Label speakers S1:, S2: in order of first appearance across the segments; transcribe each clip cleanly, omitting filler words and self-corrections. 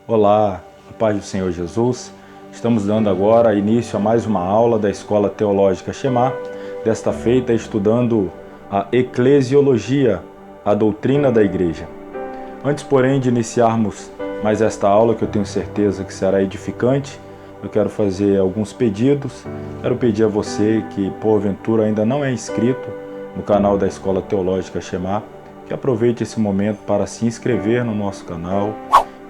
S1: Olá, a paz do Senhor Jesus. Estamos dando agora início a mais uma aula da Escola Teológica Shema, desta feita estudando a Eclesiologia, a doutrina da Igreja. Antes, porém, de iniciarmos mais esta aula, que eu tenho certeza que será edificante, eu quero fazer alguns pedidos. Quero pedir a você que, porventura, ainda não é inscrito no canal da Escola Teológica Shema, que aproveite esse momento para se inscrever no nosso canal.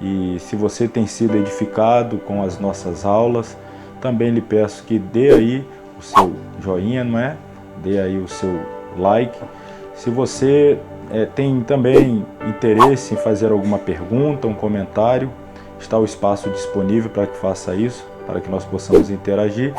S1: E se você tem sido edificado com as nossas aulas, também lhe peço que dê aí o seu joinha, não é? Dê aí o seu like. Se você tem também interesse em fazer alguma pergunta, um comentário, está o espaço disponível para que faça isso, para que nós possamos interagir.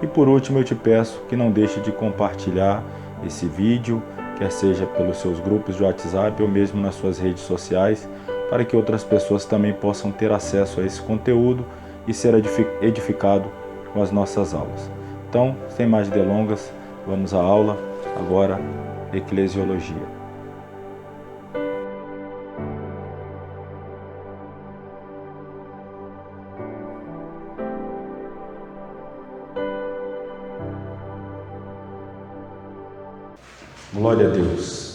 S1: E por último, eu te peço que não deixe de compartilhar esse vídeo, quer seja pelos seus grupos de WhatsApp ou mesmo nas suas redes sociais, para que outras pessoas também possam ter acesso a esse conteúdo e ser edificado com as nossas aulas. Então, sem mais delongas, vamos à aula, agora, Eclesiologia. Glória a Deus.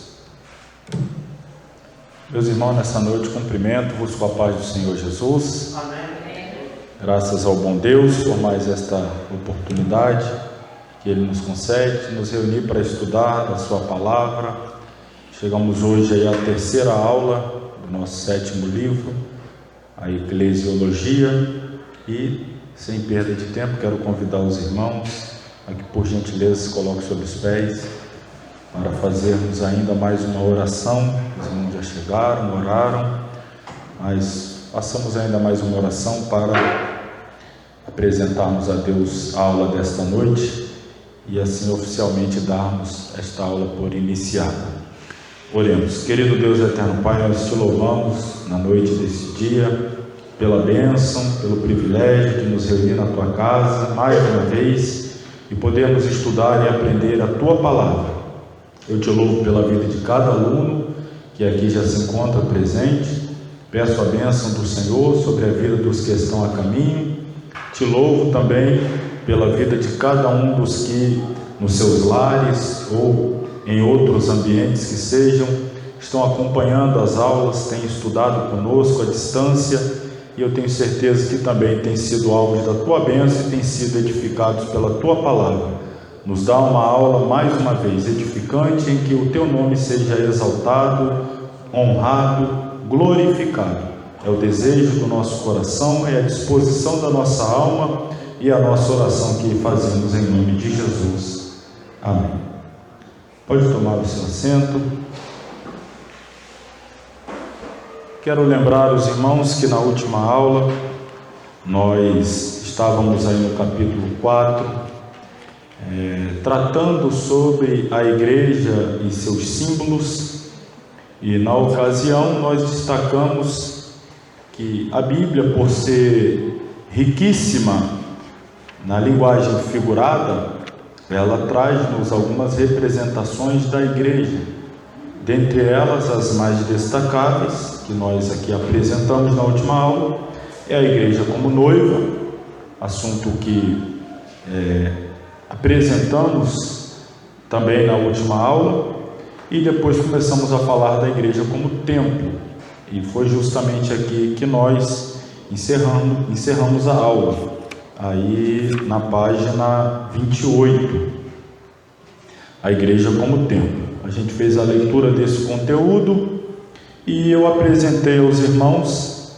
S1: Meus irmãos, nessa noite cumprimento-vos com a paz do Senhor Jesus.
S2: Amém.
S1: Graças ao bom Deus por mais esta oportunidade que Ele nos concede, de nos reunir para estudar a Sua Palavra. Chegamos hoje aí à terceira aula do nosso 7º livro, a Eclesiologia, e, sem perda de tempo, quero convidar os irmãos a que, por gentileza, se coloquem sobre os pés, para fazermos ainda mais uma oração. Os irmãos já chegaram, oraram, mas façamos ainda mais uma oração para apresentarmos a Deus a aula desta noite e assim oficialmente darmos esta aula por iniciada. Oremos. Querido Deus eterno Pai, nós te louvamos na noite desse dia pela bênção, pelo privilégio de nos reunir na tua casa mais uma vez e podermos estudar e aprender a tua palavra. Eu te louvo pela vida de cada aluno que aqui já se encontra presente. Peço a bênção do Senhor sobre a vida dos que estão a caminho. Te louvo também pela vida de cada um dos que nos seus lares ou em outros ambientes que sejam, estão acompanhando as aulas, têm estudado conosco à distância, e eu tenho certeza que também têm sido alvos da tua bênção e têm sido edificados pela tua palavra. Nos dá uma aula, mais uma vez, edificante, em que o teu nome seja exaltado, honrado, glorificado. É o desejo do nosso coração, é a disposição da nossa alma e a nossa oração que fazemos em nome de Jesus. Amém. Pode tomar o seu assento. Quero lembrar os irmãos que na última aula nós estávamos aí no capítulo 4, tratando sobre a igreja e seus símbolos, e na ocasião nós destacamos que a Bíblia, por ser riquíssima na linguagem figurada, ela traz-nos algumas representações da igreja, dentre elas as mais destacáveis, que nós aqui apresentamos na última aula, é a igreja como noiva, assunto que apresentamos também na última aula, e depois começamos a falar da igreja como templo, e foi justamente aqui que nós encerramos a aula, aí na página 28, a igreja como templo. A gente fez a leitura desse conteúdo e eu apresentei aos irmãos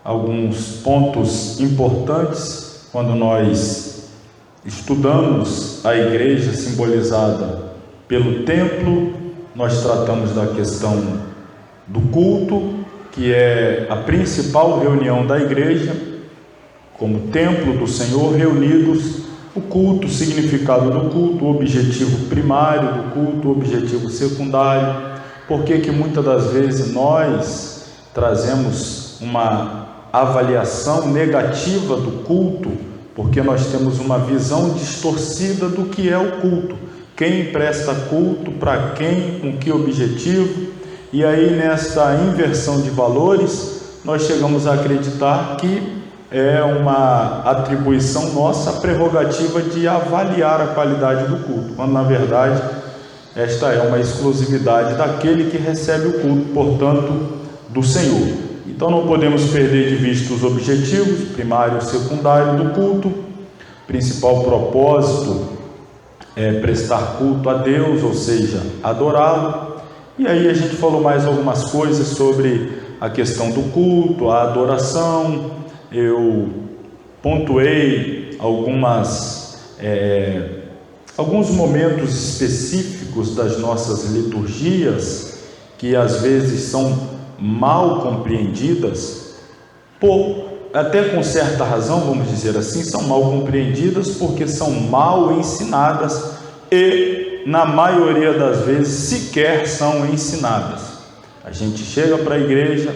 S1: alguns pontos importantes quando nós estudamos a igreja simbolizada pelo templo. Nós tratamos da questão do culto, que é a principal reunião da igreja, como templo do Senhor, reunidos, o culto, o significado do culto, o objetivo primário do culto, o objetivo secundário. Por que muitas das vezes nós trazemos uma avaliação negativa do culto? Porque nós temos uma visão distorcida do que é o culto, quem presta culto, para quem, com que objetivo, e aí nesta inversão de valores, nós chegamos a acreditar que é uma atribuição nossa, a prerrogativa de avaliar a qualidade do culto, quando na verdade esta é uma exclusividade daquele que recebe o culto, portanto, do Senhor. Então não podemos perder de vista os objetivos primário e secundário do culto. O principal propósito é prestar culto a Deus, ou seja, adorá-lo. E aí a gente falou mais algumas coisas sobre a questão do culto, a adoração. Eu pontuei alguns momentos específicos das nossas liturgias que às vezes são mal compreendidas, até com certa razão, vamos dizer assim, são mal compreendidas porque são mal ensinadas e, na maioria das vezes, sequer são ensinadas. A gente chega para a igreja,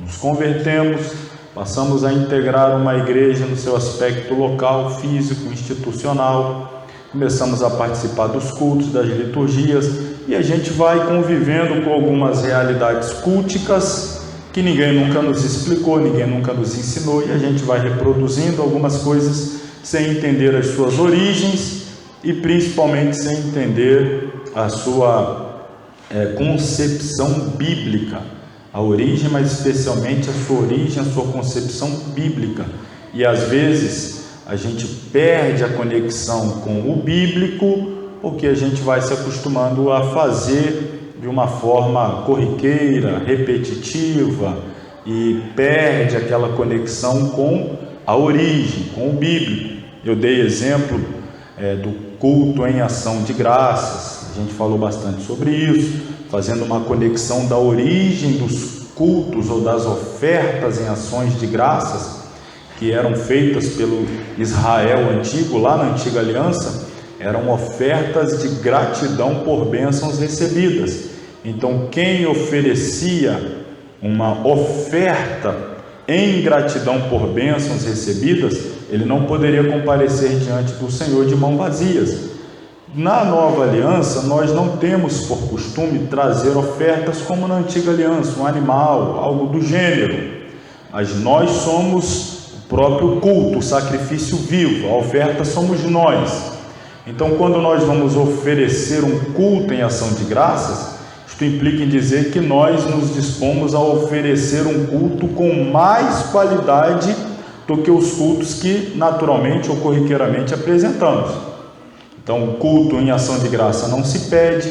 S1: nos convertemos, passamos a integrar uma igreja no seu aspecto local, físico, institucional, começamos a participar dos cultos, das liturgias, e a gente vai convivendo com algumas realidades culticas que ninguém nunca nos explicou, ninguém nunca nos ensinou, e a gente vai reproduzindo algumas coisas sem entender as suas origens e principalmente sem entender a sua concepção bíblica, a origem, mas especialmente a sua origem, a sua concepção bíblica. E às vezes a gente perde a conexão com o bíblico porque a gente vai se acostumando a fazer de uma forma corriqueira, repetitiva, e perde aquela conexão com a origem, com o bíblico. Eu dei exemplo do culto em ação de graças, a gente falou bastante sobre isso, fazendo uma conexão da origem dos cultos ou das ofertas em ações de graças que eram feitas pelo Israel antigo, lá na antiga aliança. Eram ofertas de gratidão por bênçãos recebidas. Então, quem oferecia uma oferta em gratidão por bênçãos recebidas, ele não poderia comparecer diante do Senhor de mãos vazias. Na nova aliança, nós não temos por costume trazer ofertas como na antiga aliança, um animal, algo do gênero. Mas nós somos o próprio culto, o sacrifício vivo, a oferta somos nós. Então, quando nós vamos oferecer um culto em ação de graças, isto implica em dizer que nós nos dispomos a oferecer um culto com mais qualidade do que os cultos que naturalmente ou corriqueiramente apresentamos. Então, o culto em ação de graça não se pede,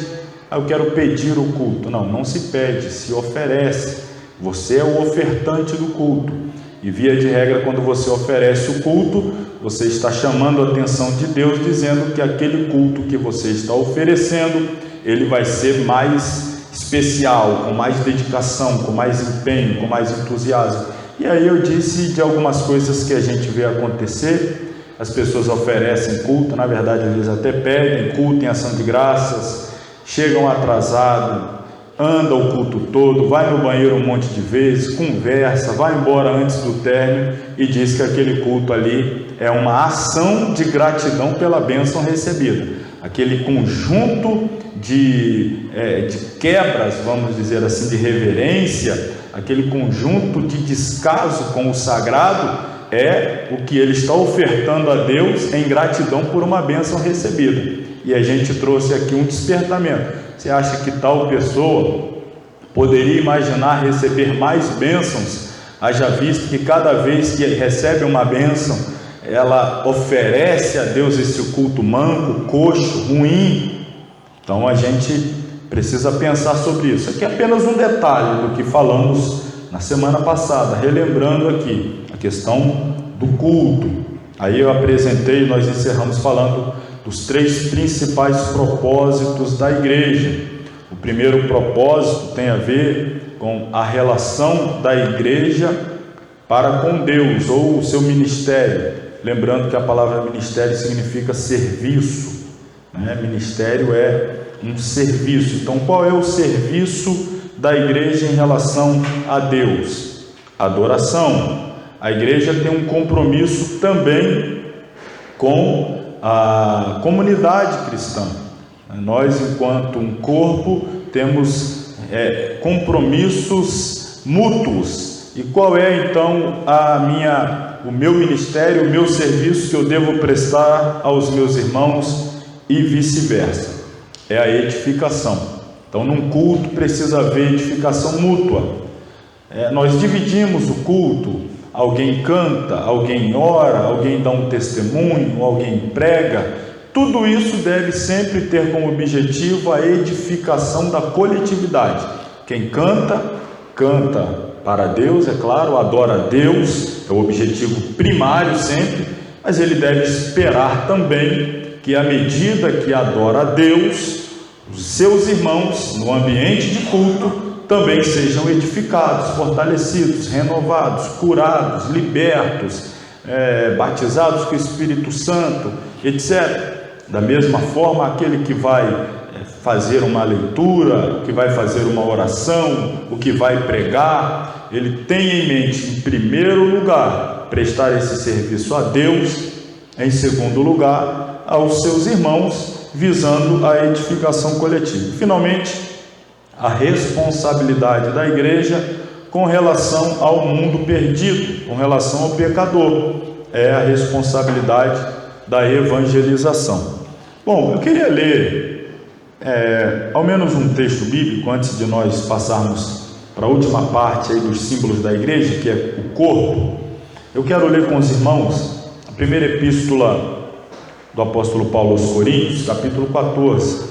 S1: eu quero pedir o culto. Não se pede, se oferece. Você é o ofertante do culto. E via de regra, quando você oferece o culto, você está chamando a atenção de Deus, dizendo que aquele culto que você está oferecendo, ele vai ser mais especial, com mais dedicação, com mais empenho, com mais entusiasmo. E aí eu disse de algumas coisas que a gente vê acontecer. As pessoas oferecem culto, na verdade às vezes até pedem culto em ação de graças, chegam atrasados, anda o culto todo, vai no banheiro um monte de vezes, conversa, vai embora antes do término e diz que aquele culto ali é uma ação de gratidão pela bênção recebida. Aquele conjunto de quebras, vamos dizer assim, de reverência, aquele conjunto de descaso com o sagrado é o que ele está ofertando a Deus em gratidão por uma bênção recebida. E a gente trouxe aqui um despertamento. Você acha que tal pessoa poderia imaginar receber mais bênçãos, haja visto que cada vez que recebe uma bênção, ela oferece a Deus esse culto manco, coxo, ruim? Então a gente precisa pensar sobre isso. Aqui é apenas um detalhe do que falamos na semana passada, relembrando aqui a questão do culto. Aí eu apresentei, nós encerramos falando dos 3 principais propósitos da igreja. O primeiro propósito tem a ver com a relação da igreja para com Deus, ou o seu ministério. Lembrando que a palavra ministério significa serviço, né? Ministério é um serviço. Então, qual é o serviço da igreja em relação a Deus? Adoração. A igreja tem um compromisso também com a comunidade cristã. Nós, enquanto um corpo, temos compromissos mútuos, E qual é então o meu ministério, o meu serviço que eu devo prestar aos meus irmãos e vice-versa? É a edificação. Então, num culto precisa haver edificação mútua. Nós dividimos o culto, alguém canta, alguém ora, alguém dá um testemunho, alguém prega. Tudo isso deve sempre ter como objetivo a edificação da coletividade. Quem canta, canta para Deus, é claro, adora a Deus, é o objetivo primário sempre, mas ele deve esperar também que à medida que adora a Deus, os seus irmãos no ambiente de culto também sejam edificados, fortalecidos, renovados, curados, libertos, batizados com o Espírito Santo, etc. Da mesma forma, aquele que vai fazer uma leitura, o que vai fazer uma oração, o que vai pregar, ele tem em mente, em primeiro lugar, prestar esse serviço a Deus, em segundo lugar, aos seus irmãos, visando a edificação coletiva. Finalmente, a responsabilidade da igreja com relação ao mundo perdido, com relação ao pecador, é a responsabilidade da evangelização. Bom, eu queria ler ao menos um texto bíblico antes de nós passarmos para a última parte aí dos símbolos da igreja, que é o corpo. Eu quero ler com os irmãos a primeira epístola do apóstolo Paulo aos Coríntios, capítulo 14.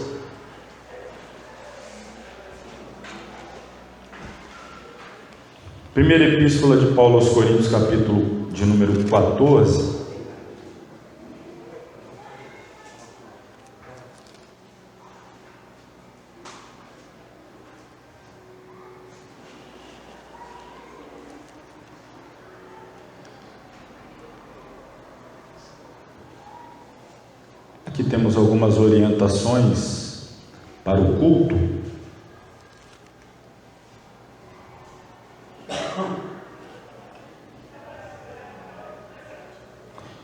S1: Primeira epístola de Paulo aos Coríntios, capítulo de número 14. Aqui temos algumas orientações para o culto.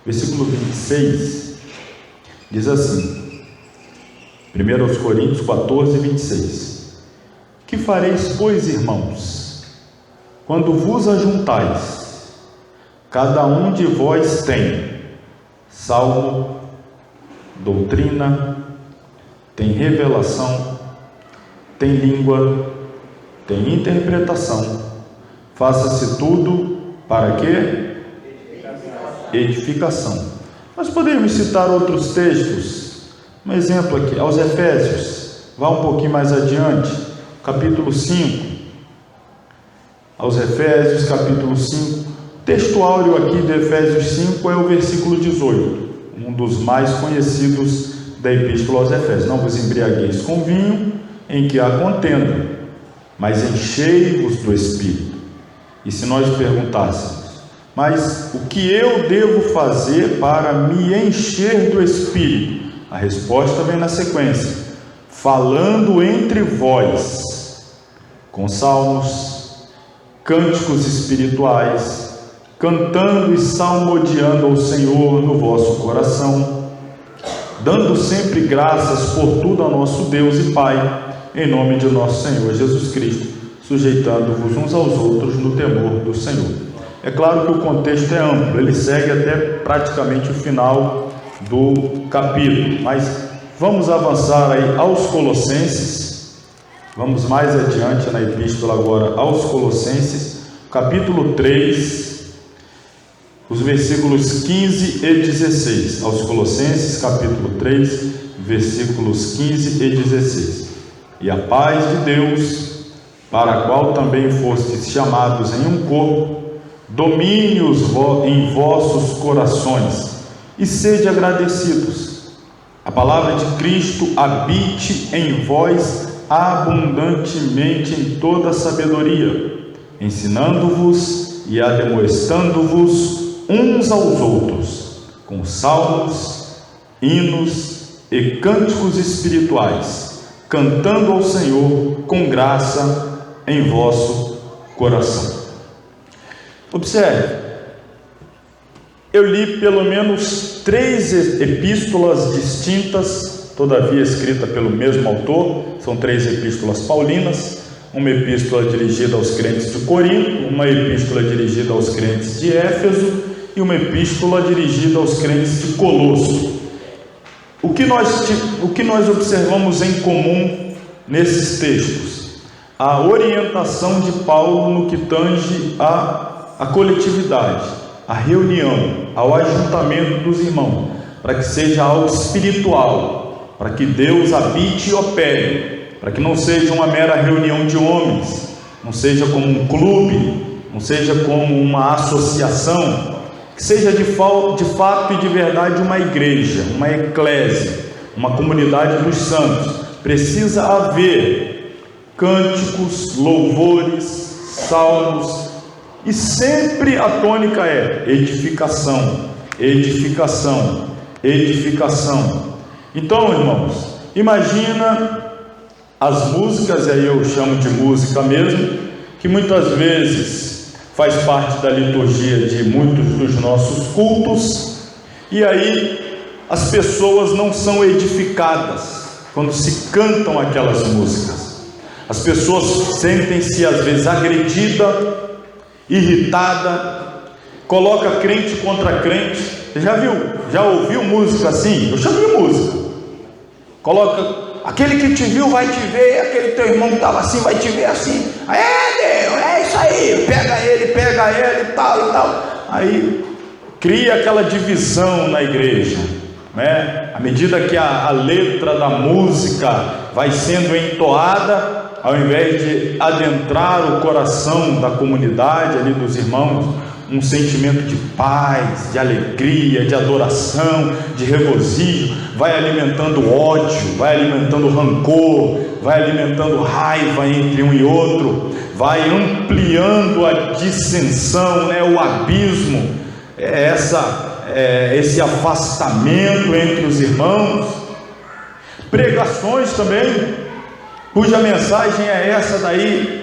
S1: Versículo 26 diz assim, 1 Coríntios 14, 26: Que fareis, pois, irmãos, quando vos ajuntais? Cada um de vós tem salmo, doutrina, tem revelação, tem língua, tem interpretação. Faça-se tudo para quê? Edificação. Nós poderíamos citar outros textos. Um exemplo aqui, aos Efésios, vá um pouquinho mais adiante, capítulo 5. Aos Efésios, capítulo 5. O texto áureo aqui de Efésios 5 é o versículo 18, um dos mais conhecidos da epístola aos Efésios. Não vos embriagueis com vinho, em que há contenda, mas enchei-vos do Espírito. E se nós perguntássemos, mas o que eu devo fazer para me encher do Espírito? A resposta vem na sequência: falando entre vós, com salmos, cânticos espirituais, cantando e salmodiando ao Senhor no vosso coração, dando sempre graças por tudo ao nosso Deus e Pai, em nome de nosso Senhor Jesus Cristo, sujeitando-vos uns aos outros no temor do Senhor. É claro que o contexto é amplo, ele segue até praticamente o final do capítulo, mas vamos avançar aí aos Colossenses. Vamos mais adiante na epístola agora aos Colossenses, capítulo 3, os versículos 15 e 16. Aos Colossenses, capítulo 3, versículos 15 e 16. E a paz de Deus, para a qual também fostes chamados em um corpo, domine-os em vossos corações e sede agradecidos. A palavra de Cristo habite em vós abundantemente em toda sabedoria, ensinando-vos e admoestando-vos uns aos outros, com salmos, hinos e cânticos espirituais, cantando ao Senhor com graça em vosso coração. Observe, eu li pelo menos 3 epístolas distintas, todavia escritas pelo mesmo autor, são 3 epístolas paulinas, uma epístola dirigida aos crentes de Corinto, uma epístola dirigida aos crentes de Éfeso e uma epístola dirigida aos crentes de Colosso. O que nós observamos em comum nesses textos? A orientação de Paulo no que tange a coletividade, a reunião, ao ajuntamento dos irmãos, para que seja algo espiritual, para que Deus habite e opere, para que não seja uma mera reunião de homens, não seja como um clube, não seja como uma associação, que seja de fato e de verdade uma igreja, uma eclésia, uma comunidade dos santos. Precisa haver cânticos, louvores, salmos, e sempre a tônica é edificação, edificação, edificação. Então, irmãos, imagina as músicas, e aí eu chamo de música mesmo, que muitas vezes faz parte da liturgia de muitos dos nossos cultos, e aí as pessoas não são edificadas quando se cantam aquelas músicas. As pessoas sentem-se às vezes agredidas, irritadas, coloca crente contra crente. Você já ouviu música assim? Eu chamo de música. Coloca, aquele que te viu vai te ver, aquele teu irmão que estava assim vai te ver assim. Deus, é isso aí, pega ele e tal. Aí cria aquela divisão na igreja, né? À medida que a letra da música vai sendo entoada, ao invés de adentrar o coração da comunidade ali dos irmãos, um sentimento de paz, de alegria, de adoração, de regozijo, vai alimentando ódio, vai alimentando rancor, vai alimentando raiva entre um e outro, vai ampliando a dissensão, né, o abismo, esse afastamento entre os irmãos. Pregações também, cuja mensagem é essa daí,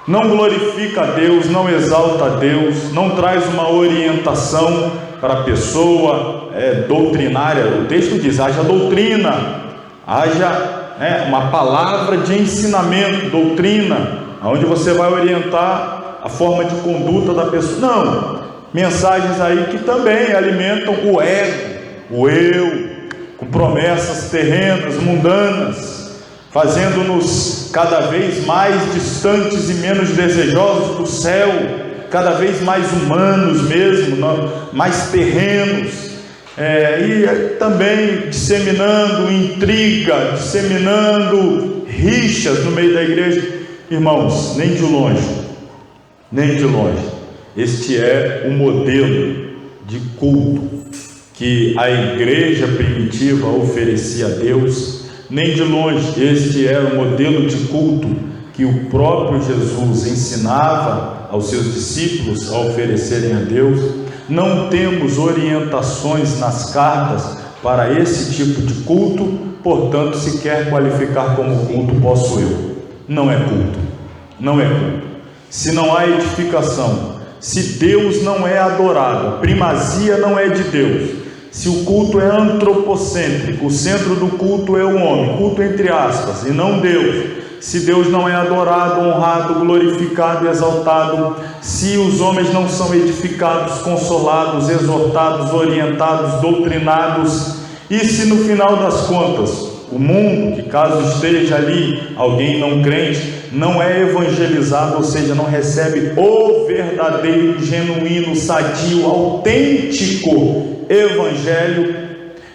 S1: não glorifica a Deus, não exalta a Deus, não traz uma orientação para a pessoa doutrinária. O texto diz: haja doutrina, haja uma palavra de ensinamento, doutrina, onde você vai orientar a forma de conduta da pessoa. Não, mensagens aí que também alimentam o ego, o eu, com promessas terrenas, mundanas, fazendo-nos cada vez mais distantes e menos desejosos do céu, cada vez mais humanos mesmo, mais terrenos, e também disseminando intriga, disseminando rixas no meio da igreja. Irmãos, nem de longe, este é o modelo de culto que a igreja primitiva oferecia a Deus. Nem de longe este era o modelo de culto que o próprio Jesus ensinava aos seus discípulos a oferecerem a Deus. Não temos orientações nas cartas para esse tipo de culto, portanto, se quer qualificar como culto, posso eu. Não é culto, não é culto. Se não há edificação, se Deus não é adorado, a primazia não é de Deus, se o culto é antropocêntrico, o centro do culto é o homem, culto entre aspas, e não Deus, se Deus não é adorado, honrado, glorificado e exaltado, se os homens não são edificados, consolados, exortados, orientados, doutrinados, e se no final das contas o mundo, que caso esteja ali alguém não crente, não é evangelizado, ou seja, não recebe o verdadeiro, genuíno, sadio, autêntico evangelho,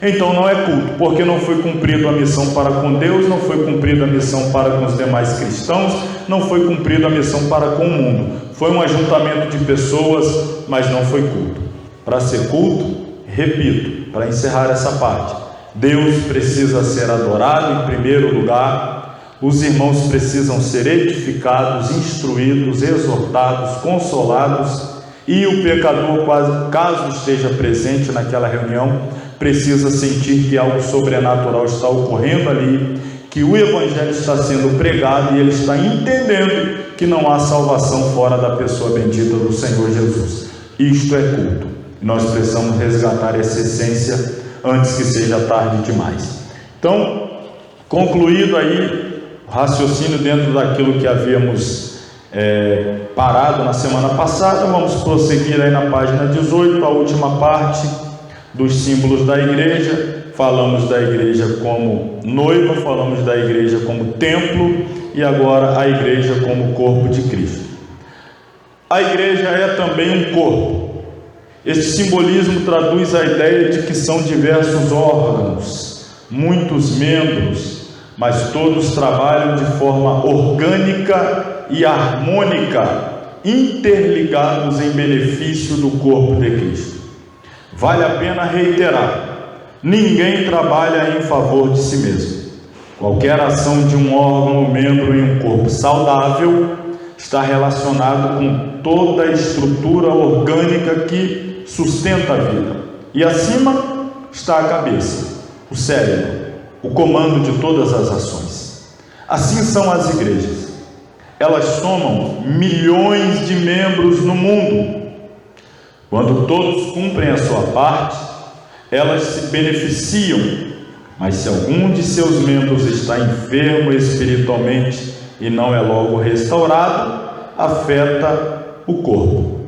S1: então não é culto, porque não foi cumprida a missão para com Deus, não foi cumprida a missão para com os demais cristãos, não foi cumprida a missão para com o mundo. Foi um ajuntamento de pessoas, mas não foi culto. Para ser culto, repito, para encerrar essa parte, Deus precisa ser adorado em primeiro lugar, os irmãos precisam ser edificados, instruídos, exortados, consolados, e o pecador, caso esteja presente naquela reunião, precisa sentir que algo sobrenatural está ocorrendo ali, que o evangelho está sendo pregado e ele está entendendo que não há salvação fora da pessoa bendita do Senhor Jesus. Isto é culto. Nós precisamos resgatar essa essência antes que seja tarde demais. Então, concluído aí, raciocínio dentro daquilo que havíamos parado na semana passada. Vamos prosseguir aí na página 18, a última parte dos símbolos da igreja. Falamos da igreja como noiva, falamos da igreja como templo e agora a igreja como corpo de Cristo. A igreja é também um corpo. Este simbolismo traduz a ideia de que são diversos órgãos, muitos membros, mas todos trabalham de forma orgânica e harmônica, interligados em benefício do corpo de Cristo. Vale a pena reiterar: ninguém trabalha em favor de si mesmo. Qualquer ação de um órgão ou membro em um corpo saudável está relacionado com toda a estrutura orgânica que sustenta a vida. E acima está a cabeça, o cérebro, o comando de todas as ações. Assim são as igrejas. Elas somam milhões de membros no mundo. Quando todos cumprem a sua parte, elas se beneficiam, mas se algum de seus membros está enfermo espiritualmente e não é logo restaurado, afeta o corpo.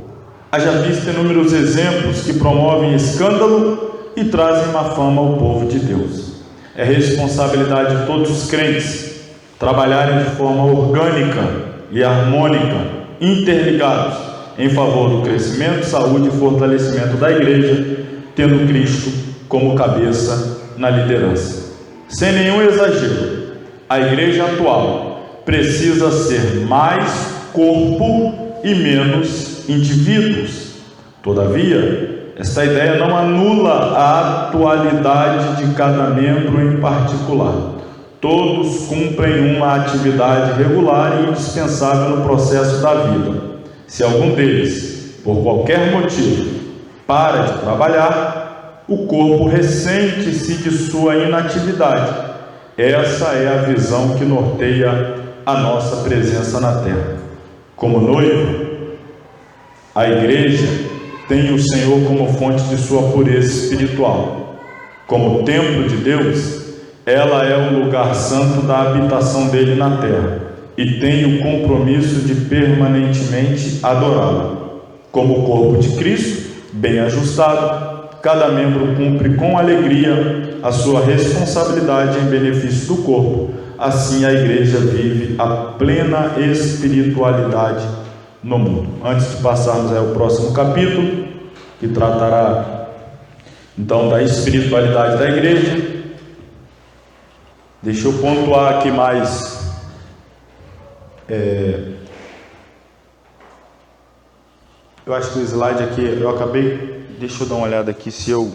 S1: Haja visto inúmeros exemplos que promovem escândalo e trazem má fama ao povo de Deus. É responsabilidade de todos os crentes trabalharem de forma orgânica e harmônica, interligados, em favor do crescimento, saúde e fortalecimento da igreja, tendo Cristo como cabeça na liderança. Sem nenhum exagero, a igreja atual precisa ser mais corpo e menos indivíduos. Todavia, esta ideia não anula a atualidade de cada membro em particular. Todos cumprem uma atividade regular e indispensável no processo da vida. Se algum deles, por qualquer motivo, para de trabalhar, o corpo ressente-se de sua inatividade. Essa é a visão que norteia a nossa presença na terra. Como noivo, a igreja tem o Senhor como fonte de sua pureza espiritual. Como templo de Deus, ela é o lugar santo da habitação dele na terra e tem o compromisso de permanentemente adorá-lo. Como corpo de Cristo, bem ajustado, cada membro cumpre com alegria a sua responsabilidade em benefício do corpo. Assim a igreja vive a plena espiritualidade no mundo. Antes de passarmos ao próximo capítulo, que tratará então da espiritualidade da igreja, deixa eu pontuar aqui mais eu acho que o slide aqui eu acabei, deixa eu dar uma olhada aqui se eu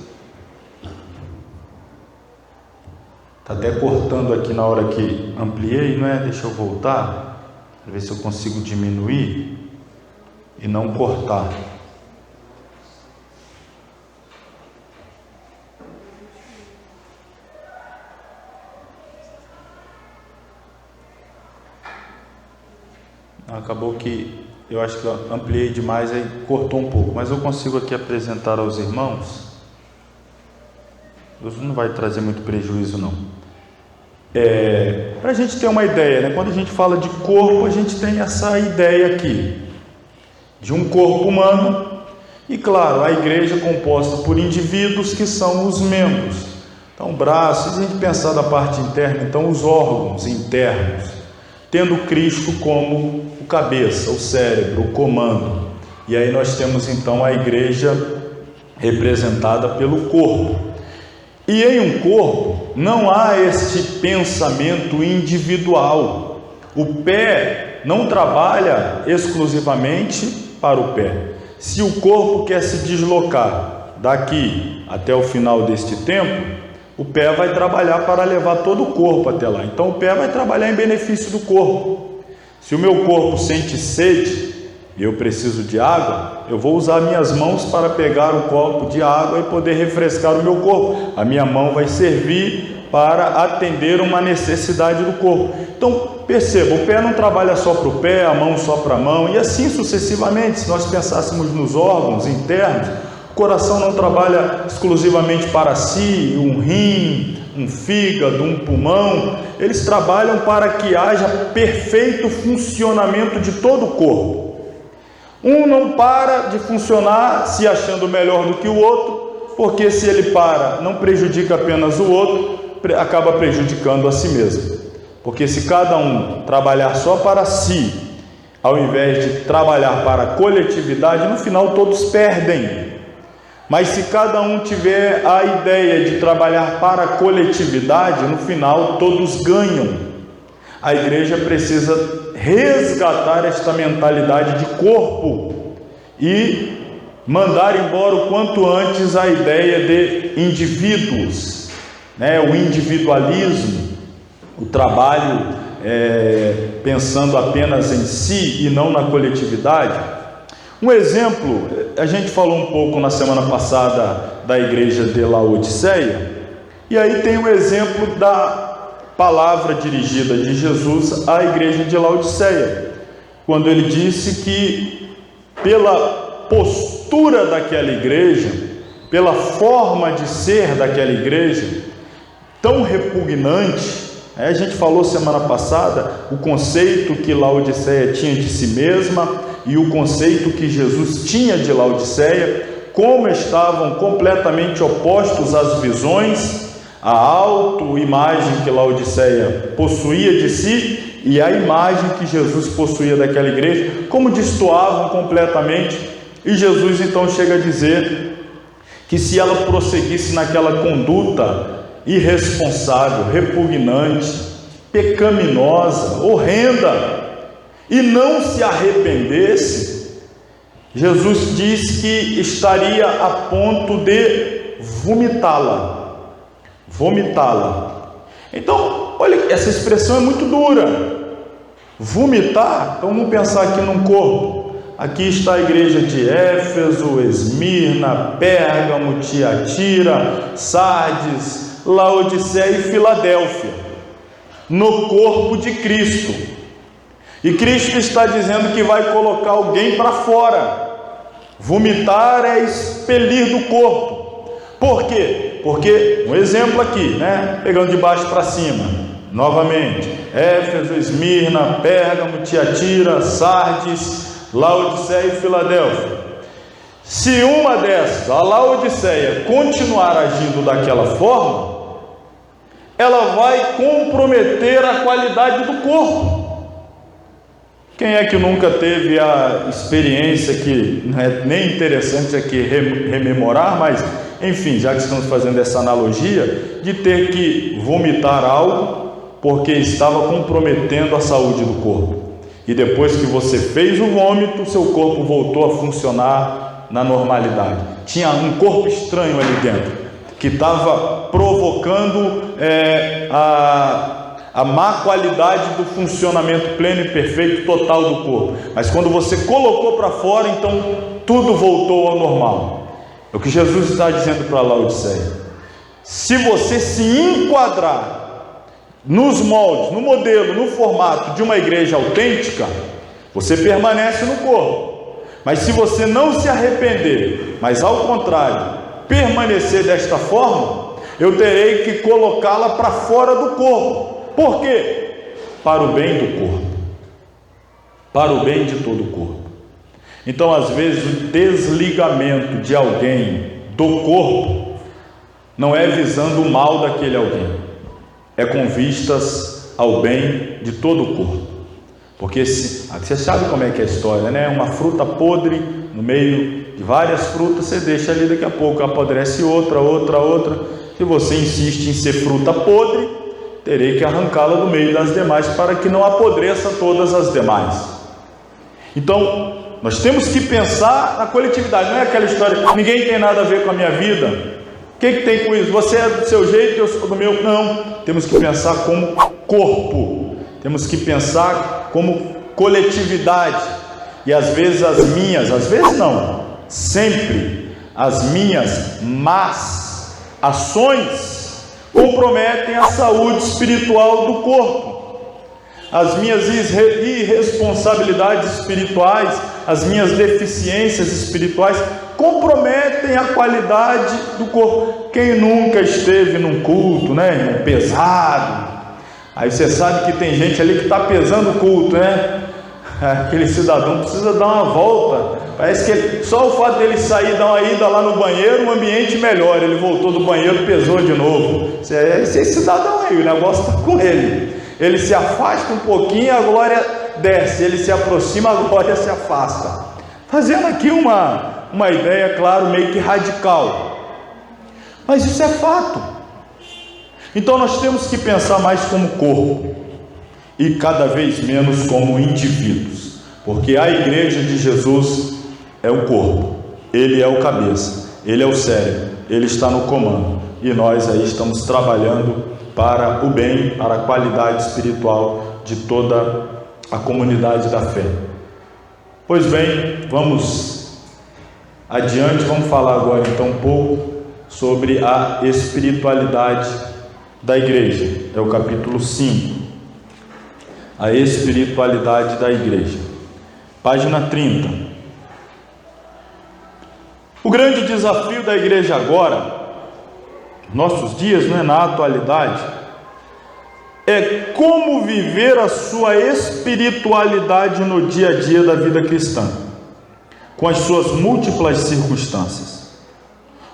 S1: tá até cortando aqui na hora que ampliei, não é? Deixa eu voltar para ver se eu consigo diminuir e não cortar. Acabou que eu acho que eu ampliei demais, aí cortou um pouco, mas eu consigo aqui apresentar aos irmãos. Isso não vai trazer muito prejuízo não. Para a gente ter uma ideia, né? Quando a gente fala de corpo, a gente tem essa ideia aqui de um corpo humano e, claro, a igreja é composta por indivíduos que são os membros. Então, braços, se a gente pensar da parte interna, então os órgãos internos, tendo Cristo como o cabeça, o cérebro, o comando. E aí nós temos então a igreja representada pelo corpo. E em um corpo não há este pensamento individual. O pé não trabalha exclusivamente para o pé. Se o corpo quer se deslocar daqui até o final deste tempo, o pé vai trabalhar para levar todo o corpo até lá. Então o pé vai trabalhar em benefício do corpo. Se o meu corpo sente sede e eu preciso de água, eu vou usar minhas mãos para pegar o copo de água e poder refrescar o meu corpo. A minha mão vai servir para atender uma necessidade do corpo. Então perceba, o pé não trabalha só para o pé, a mão só para a mão, e assim sucessivamente. Se nós pensássemos nos órgãos internos, o coração não trabalha exclusivamente para si, um rim um fígado, um pulmão, eles trabalham para que haja perfeito funcionamento de todo o corpo. Um não para de funcionar se achando melhor do que o outro, porque se ele para, não prejudica apenas o outro, acaba prejudicando a si mesmo. Porque se cada um trabalhar só para si, ao invés de trabalhar para a coletividade, no final todos perdem. Mas se cada um tiver a ideia de trabalhar para a coletividade, no final todos ganham. A igreja precisa resgatar esta mentalidade de corpo e mandar embora o quanto antes a ideia de indivíduos, o individualismo, o trabalho pensando apenas em si e não na coletividade. Um exemplo, a gente falou um pouco na semana passada da igreja de Laodiceia, e aí tem um exemplo da palavra dirigida de Jesus à igreja de Laodiceia, quando ele disse que pela postura daquela igreja, pela forma de ser daquela igreja, tão repugnante, a gente falou semana passada o conceito que Laodiceia tinha de si mesma e o conceito que Jesus tinha de Laodiceia, como estavam completamente opostos às visões, a autoimagem que Laodiceia possuía de si e a imagem que Jesus possuía daquela igreja, como destoavam completamente. E Jesus então chega a dizer que se ela prosseguisse naquela conduta irresponsável, repugnante, pecaminosa, horrenda, e não se arrependesse, Jesus diz que estaria a ponto de vomitá-la. Então, olha, essa expressão é muito dura. Vomitar, então vamos pensar aqui num corpo. Aqui está a igreja de Éfeso, Esmirna, Pérgamo, Tiatira, Sardes, Laodiceia e Filadélfia, no corpo de Cristo. E Cristo está dizendo que vai colocar alguém para fora. Vomitar é expelir do corpo. Por quê? Porque, um exemplo aqui, pegando de baixo para cima, novamente, Éfeso, Esmirna, Pérgamo, Tiatira, Sardes, Laodiceia e Filadélfia. Se uma dessas, a Laodiceia, continuar agindo daquela forma, ela vai comprometer a qualidade do corpo. Quem é que nunca teve a experiência, que não é nem interessante aqui rememorar, mas enfim, já que estamos fazendo essa analogia, de ter que vomitar algo porque estava comprometendo a saúde do corpo. E depois que você fez o vômito, seu corpo voltou a funcionar na normalidade. Tinha um corpo estranho ali dentro, que estava provocando a má qualidade do funcionamento pleno e perfeito total do corpo. Mas quando você colocou para fora, então tudo voltou ao normal. É o que Jesus está dizendo para Laodiceia. Se você se enquadrar nos moldes, no modelo, no formato de uma igreja autêntica, você permanece no corpo. Mas se você não se arrepender, mas ao contrário, permanecer desta forma, eu terei que colocá-la para fora do corpo. Por quê? Para o bem do corpo, para o bem de todo o corpo. Então, às vezes, o desligamento de alguém do corpo não é visando o mal daquele alguém, é com vistas ao bem de todo o corpo. Porque você sabe como é que é a história, Uma fruta podre no meio de várias frutas, você deixa ali, daqui a pouco apodrece outra. Se você insiste em ser fruta podre, terei que arrancá-la do meio das demais para que não apodreça todas as demais. Então, nós temos que pensar na coletividade. Não é aquela história, ninguém tem nada a ver com a minha vida. O que tem com isso? Você é do seu jeito, eu sou do meu. Não, temos que pensar como corpo. Temos que pensar como coletividade. E às vezes sempre as minhas más ações comprometem a saúde espiritual do corpo. As minhas irresponsabilidades espirituais, as minhas deficiências espirituais comprometem perdem a qualidade do corpo. Quem nunca esteve num culto, né, irmão, pesado? Aí você sabe que tem gente ali que está pesando o culto, né? Aquele cidadão precisa dar uma volta. Parece que só o fato dele sair, dar uma ida lá no banheiro, o ambiente melhora. Ele voltou do banheiro, pesou de novo. Esse cidadão aí, o negócio está com ele. Ele se afasta um pouquinho, a glória desce. Ele se aproxima, a glória se afasta. Fazendo aqui uma ideia, claro, meio que radical. Mas isso é fato. Então nós temos que pensar mais como corpo e cada vez menos como indivíduos, porque a igreja de Jesus é o corpo, ele é o cabeça, ele é o cérebro, ele está no comando, e nós aí estamos trabalhando para o bem, para a qualidade espiritual de toda a comunidade da fé. Pois bem, vamos adiante, vamos falar agora então um pouco sobre a espiritualidade da igreja. É o capítulo 5, a espiritualidade da igreja, página 30. O grande desafio da igreja agora, nossos dias, não é, na atualidade, é como viver a sua espiritualidade no dia a dia da vida cristã, com as suas múltiplas circunstâncias.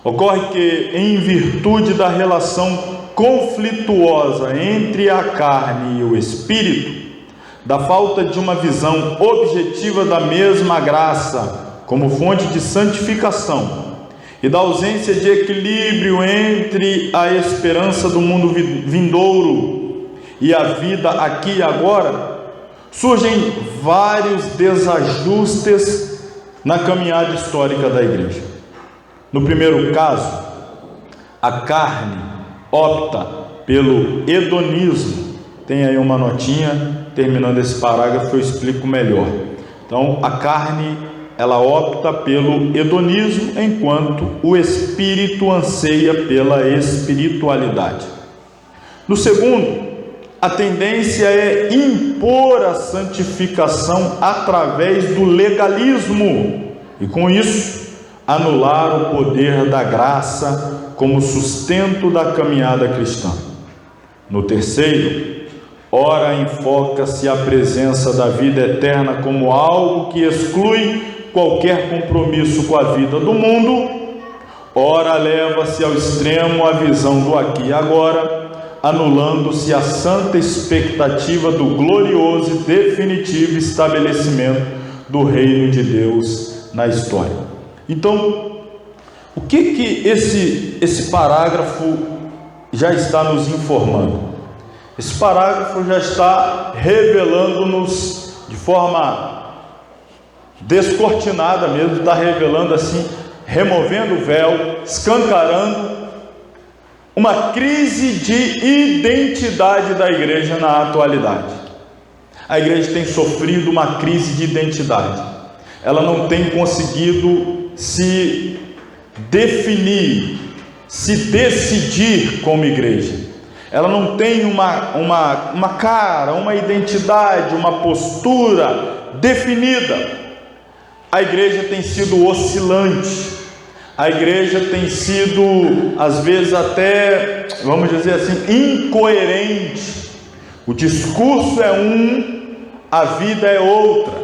S1: Ocorre que, em virtude da relação conflituosa entre a carne e o espírito, da falta de uma visão objetiva da mesma graça como fonte de santificação e da ausência de equilíbrio entre a esperança do mundo vindouro e a vida aqui e agora, surgem vários desajustes na caminhada histórica da igreja. No primeiro caso, a carne opta pelo hedonismo. Tem aí uma notinha, terminando esse parágrafo eu explico melhor. Então, a carne, ela opta pelo hedonismo, enquanto o espírito anseia pela espiritualidade. No segundo, a tendência é impor a santificação através do legalismo e, com isso, anular o poder da graça como sustento da caminhada cristã. No terceiro, ora enfoca-se a presença da vida eterna como algo que exclui qualquer compromisso com a vida do mundo, ora leva-se ao extremo a visão do aqui e agora, anulando-se a santa expectativa do glorioso e definitivo estabelecimento do reino de Deus na história. Então, o que esse parágrafo já está nos informando? Esse parágrafo já está revelando-nos de forma descortinada mesmo, está revelando assim, removendo o véu, escancarando uma crise de identidade da igreja na atualidade. A igreja tem sofrido uma crise de identidade. Ela não tem conseguido se definir, se decidir como igreja. Ela não tem uma cara, uma identidade, uma postura definida. A igreja tem sido oscilante. A igreja tem sido, às vezes até, vamos dizer assim, incoerente. O discurso é um, a vida é outra.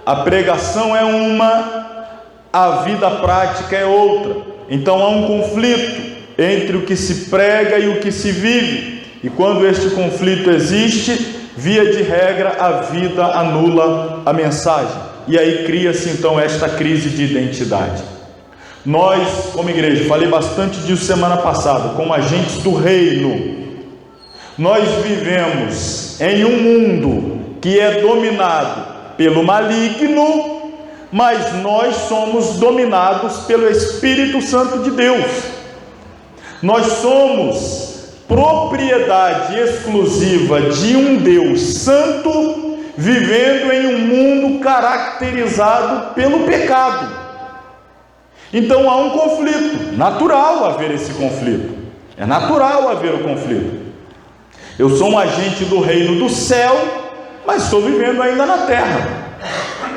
S1: A pregação é uma, a vida prática é outra. Então há um conflito entre o que se prega e o que se vive. E quando este conflito existe, via de regra, a vida anula a mensagem. E aí cria-se então esta crise de identidade. Nós, como igreja, falei bastante disso semana passada, como agentes do reino, nós vivemos em um mundo que é dominado pelo maligno, mas nós somos dominados pelo Espírito Santo de Deus. Nós somos propriedade exclusiva de um Deus santo, vivendo em um mundo caracterizado pelo pecado. Então há um conflito, natural haver esse conflito, é natural haver o conflito. Eu sou um agente do reino do céu, mas estou vivendo ainda na terra.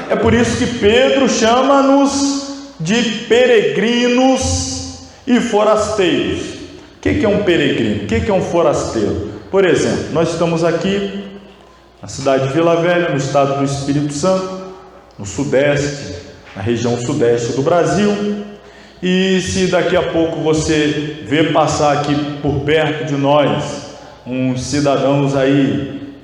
S1: É por isso que Pedro chama-nos de peregrinos e forasteiros. O que é um peregrino? O que é um forasteiro? Por exemplo, nós estamos aqui na cidade de Vila Velha, no estado do Espírito Santo, no sudeste, na região sudeste do Brasil. E se daqui a pouco você vê passar aqui por perto de nós uns cidadãos aí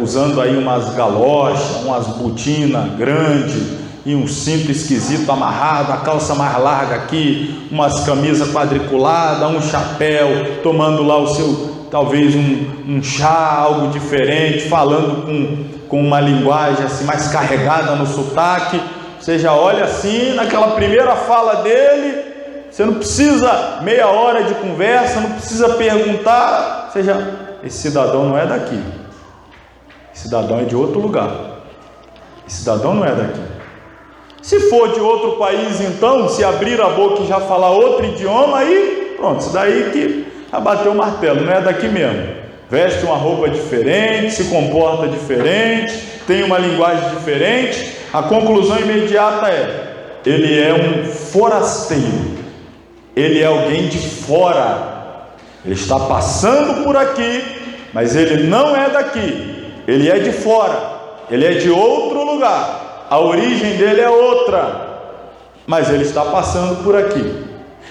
S1: usando aí umas galochas, umas botinas grandes e um cinto esquisito amarrado, a calça mais larga aqui, umas camisas quadriculadas, um chapéu, tomando lá o seu, talvez um chá, algo diferente, falando com uma linguagem assim mais carregada no sotaque, você já olha assim, naquela primeira fala dele, você não precisa meia hora de conversa, não precisa perguntar, esse cidadão não é daqui, esse cidadão é de outro lugar, esse cidadão não é daqui. Se for de outro país, então, se abrir a boca e já falar outro idioma, aí pronto, isso daí que já bateu o martelo, não é daqui mesmo. Veste uma roupa diferente, se comporta diferente, tem uma linguagem diferente. A conclusão imediata é: ele é um forasteiro, ele é alguém de fora, ele está passando por aqui, mas ele não é daqui, ele é de fora, ele é de outro lugar, a origem dele é outra, mas ele está passando por aqui.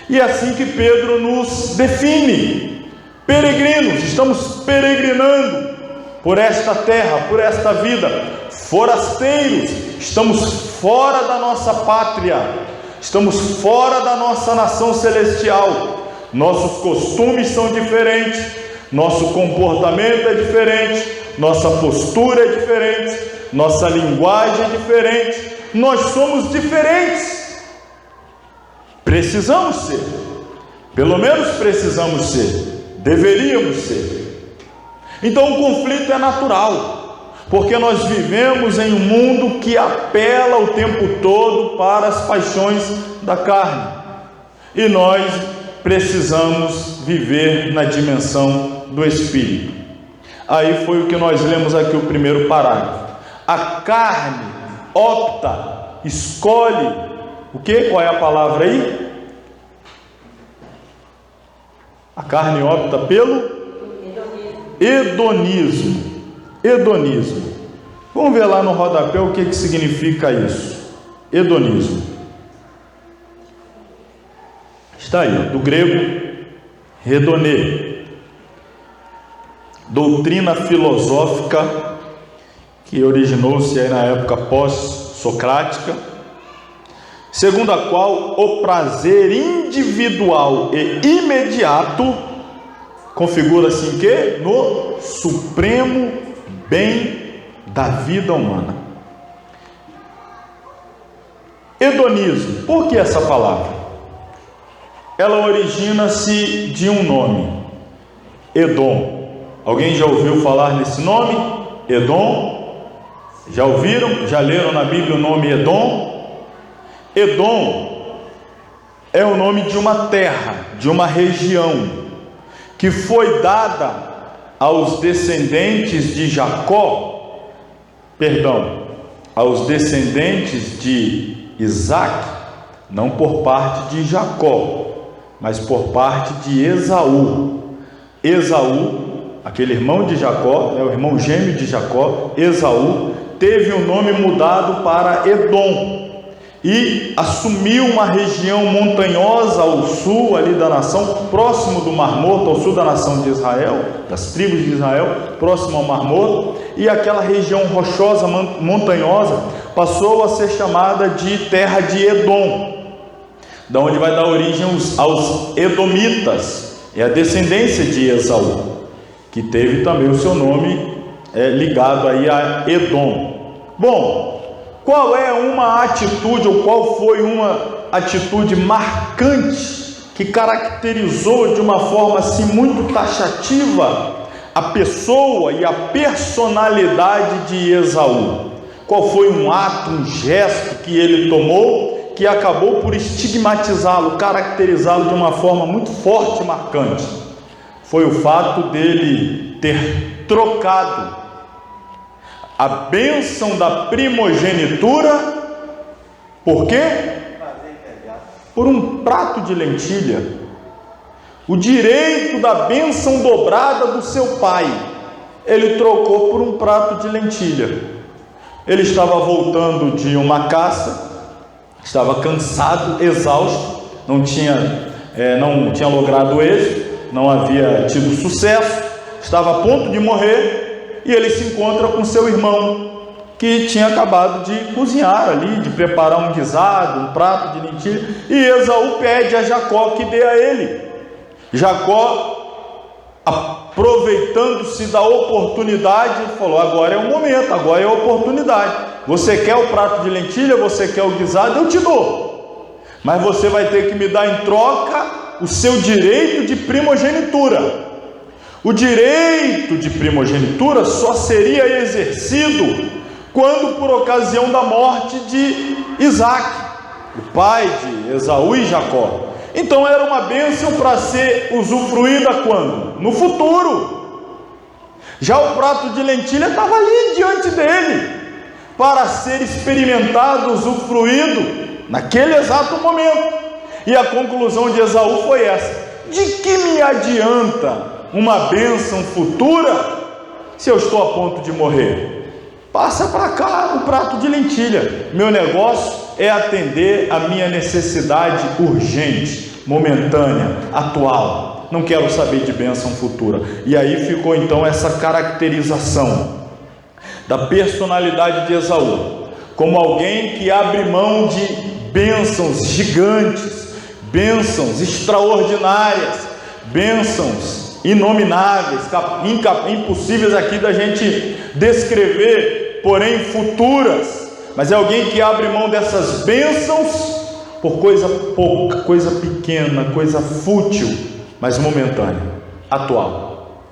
S1: E é assim que Pedro nos define: peregrinos, estamos peregrinando por esta terra, por esta vida, forasteiros, estamos fora da nossa pátria, estamos fora da nossa nação celestial, nossos costumes são diferentes, nosso comportamento é diferente, nossa postura é diferente, nossa linguagem é diferente, nós somos diferentes, precisamos ser, pelo menos precisamos ser, deveríamos ser. Então o conflito é natural, porque nós vivemos em um mundo que apela o tempo todo para as paixões da carne, e nós precisamos viver na dimensão do Espírito. Aí foi o que nós lemos aqui, o primeiro parágrafo. A carne opta, escolhe, o que? Qual é a palavra aí? A carne opta pelo hedonismo. Hedonismo. Vamos ver lá no rodapé o que significa isso. Hedonismo. Está aí, do grego hedonê. Doutrina filosófica que originou-se aí na época pós-socrática, segundo a qual o prazer individual e imediato configura-se em quê? No supremo bem da vida humana. Hedonismo, por que essa palavra? Ela origina-se de um nome, Edom. Alguém já ouviu falar nesse nome? Edom? Já ouviram? Já leram na Bíblia o nome Edom? Edom é o nome de uma terra, de uma região, que foi dada aos descendentes de Jacó, aos descendentes de Isaac, não por parte de Jacó, mas por parte de Esaú. Esaú, aquele irmão de Jacó, o irmão gêmeo de Jacó, Esaú, teve o nome mudado para Edom e assumiu uma região montanhosa ao sul ali da nação, próximo do Mar Morto, ao sul da nação de Israel, das tribos de Israel, próximo ao Mar Morto, e aquela região rochosa, montanhosa, passou a ser chamada de terra de Edom, da onde vai dar origem aos edomitas, é a descendência de Esaú, que teve também o seu nome ligado aí a Edom. Bom, qual é uma atitude, ou qual foi uma atitude marcante que caracterizou de uma forma assim muito taxativa a pessoa e a personalidade de Esaú? Qual foi um ato, um gesto que ele tomou que acabou por estigmatizá-lo, caracterizá-lo de uma forma muito forte e marcante? Foi o fato dele ter trocado a bênção da primogenitura, por quê? por um prato de lentilha, o direito da bênção dobrada do seu pai, ele trocou por um prato de lentilha. Ele estava voltando de uma caça, estava cansado, exausto, não tinha logrado êxito, não havia tido sucesso, estava a ponto de morrer, e ele se encontra com seu irmão, que tinha acabado de cozinhar ali, de preparar um guisado, um prato de lentilha, e Esaú pede a Jacó que dê a ele. Jacó, aproveitando-se da oportunidade, falou: agora é o momento, agora é a oportunidade. Você quer o prato de lentilha, você quer o guisado, eu te dou, mas você vai ter que me dar em troca o seu direito de primogenitura. O direito de primogenitura só seria exercido quando por ocasião da morte de Isaac, o pai de Esaú e Jacó. Então era uma bênção para ser usufruída quando? No futuro. Já o prato de lentilha estava ali diante dele, para ser experimentado, usufruído naquele exato momento. E a conclusão de Esaú foi essa: de que me adianta uma bênção futura se eu estou a ponto de morrer? Passa para cá o prato de lentilha. Meu negócio é atender a minha necessidade urgente, momentânea, atual. Não quero saber de bênção futura. E aí ficou então essa caracterização da personalidade de Esaú, como alguém que abre mão de bênçãos gigantes, bênçãos extraordinárias, bênçãos inomináveis, impossíveis aqui da gente descrever, porém futuras. Mas é alguém que abre mão dessas bênçãos por coisa pouca, coisa pequena, coisa fútil, mas momentânea, atual.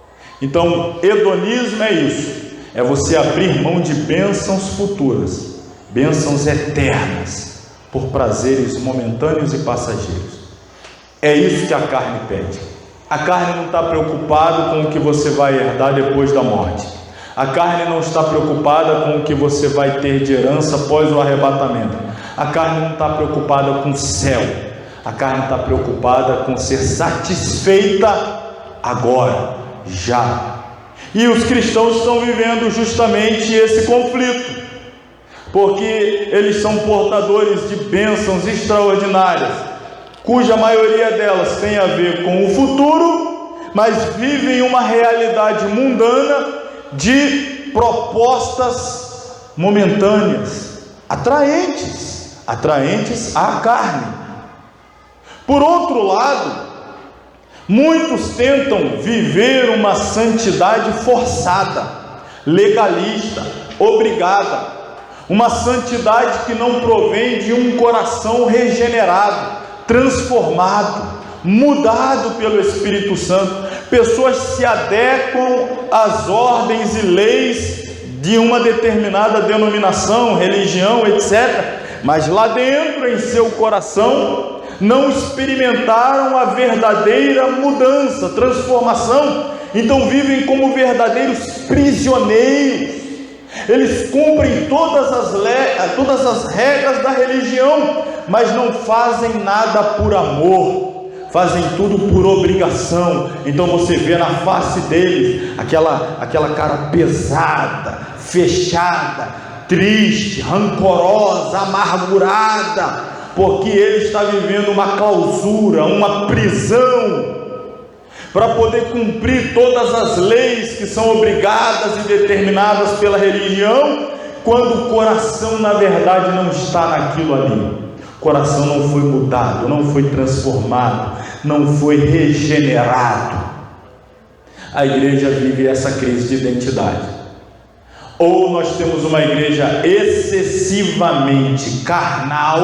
S1: Então, hedonismo é isso, é você abrir mão de bênçãos futuras, bênçãos eternas, por prazeres momentâneos e passageiros. É isso que a carne pede. A carne não está preocupada com o que você vai herdar depois da morte. A carne não está preocupada com o que você vai ter de herança após o arrebatamento. A carne não está preocupada com o céu. A carne está preocupada com ser satisfeita agora, já. E os cristãos estão vivendo justamente esse conflito, porque eles são portadores de bênçãos extraordinárias, cuja maioria delas tem a ver com o futuro, mas vivem uma realidade mundana de propostas momentâneas, atraentes à carne. Por outro lado, muitos tentam viver uma santidade forçada, legalista, obrigada, uma santidade que não provém de um coração regenerado, transformado, mudado pelo Espírito Santo. Pessoas se adequam às ordens e leis de uma determinada denominação, religião, etc., mas lá dentro, em seu coração, não experimentaram a verdadeira mudança, transformação. Então vivem como verdadeiros prisioneiros. Eles cumprem todas as regras da religião, mas não fazem nada por amor, fazem tudo por obrigação. Então você vê na face deles aquela cara pesada, fechada, triste, rancorosa, amargurada, porque ele está vivendo uma clausura, uma prisão, para poder cumprir todas as leis que são obrigadas e determinadas pela religião, quando o coração na verdade não está naquilo ali. O coração não foi mudado, não foi transformado, não foi regenerado. A igreja vive essa crise de identidade. Ou nós temos uma igreja excessivamente carnal,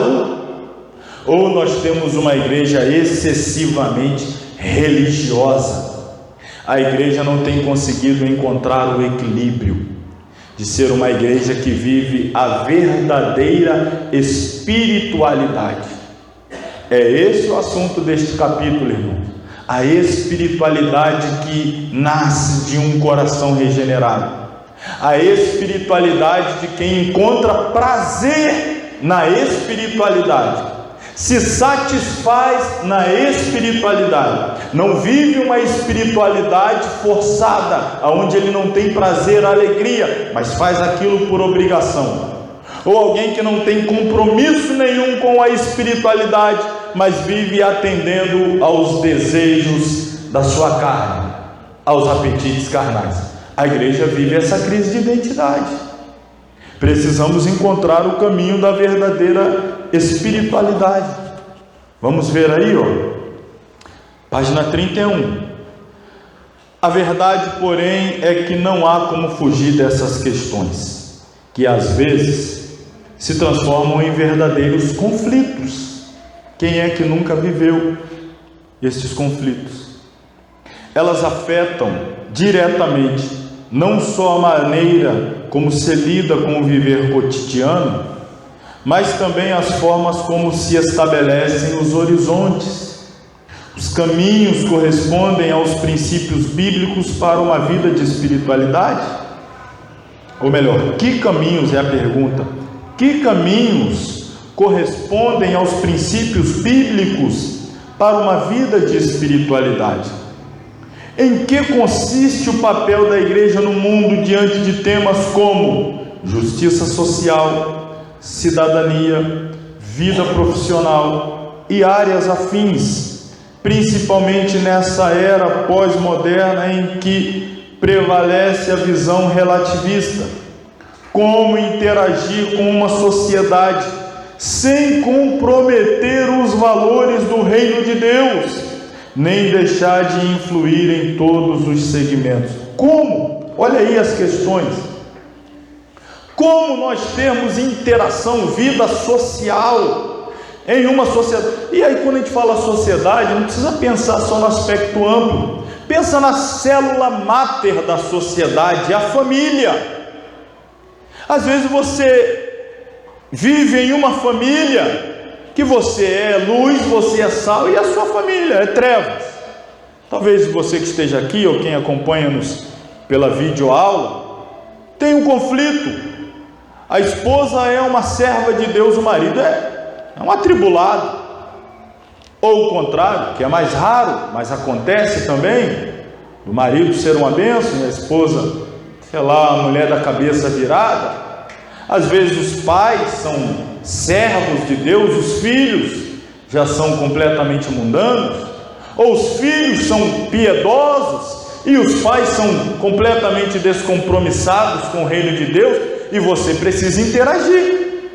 S1: ou nós temos uma igreja excessivamente religiosa. A igreja não tem conseguido encontrar o equilíbrio de ser uma igreja que vive a verdadeira espiritualidade. É esse o assunto deste capítulo, irmão. A espiritualidade que nasce de um coração regenerado, a espiritualidade de quem encontra prazer na espiritualidade, se satisfaz na espiritualidade, não vive uma espiritualidade forçada, onde ele não tem prazer, alegria, mas faz aquilo por obrigação. Ou alguém que não tem compromisso nenhum com a espiritualidade, mas vive atendendo aos desejos da sua carne, aos apetites carnais. A igreja vive essa crise de identidade. Precisamos encontrar o caminho da verdadeira espiritualidade. Vamos ver aí, página 31. A verdade, porém, é que não há como fugir dessas questões, que às vezes se transformam em verdadeiros conflitos. Quem é que nunca viveu esses conflitos? Elas afetam diretamente não só a maneira como se lida com o viver cotidiano, mas também as formas como se estabelecem os horizontes. Os caminhos correspondem aos princípios bíblicos para uma vida de espiritualidade? Ou melhor, que caminhos é a pergunta? Que caminhos correspondem aos princípios bíblicos para uma vida de espiritualidade? Em que consiste o papel da igreja no mundo diante de temas como justiça social, cidadania, vida profissional e áreas afins, principalmente nessa era pós-moderna em que prevalece a visão relativista? Como interagir com uma sociedade sem comprometer os valores do reino de Deus, nem deixar de influir em todos os segmentos? Como? Olha aí as questões. Como nós temos interação, vida social em uma sociedade? E aí, quando a gente fala sociedade, não precisa pensar só no aspecto amplo. Pensa na célula máter da sociedade, a família. Às vezes você vive em uma família que você é luz, você é sal, e a sua família é trevas. Talvez você que esteja aqui, ou quem acompanha-nos pela videoaula, tenha um conflito. A esposa é uma serva de Deus, o marido é um atribulado. Ou o contrário, que é mais raro, mas acontece também, o marido ser uma bênção e a esposa, sei lá, a mulher da cabeça virada. Às vezes os pais são servos de Deus, os filhos já são completamente mundanos, ou os filhos são piedosos e os pais são completamente descompromissados com o reino de Deus, e você precisa interagir,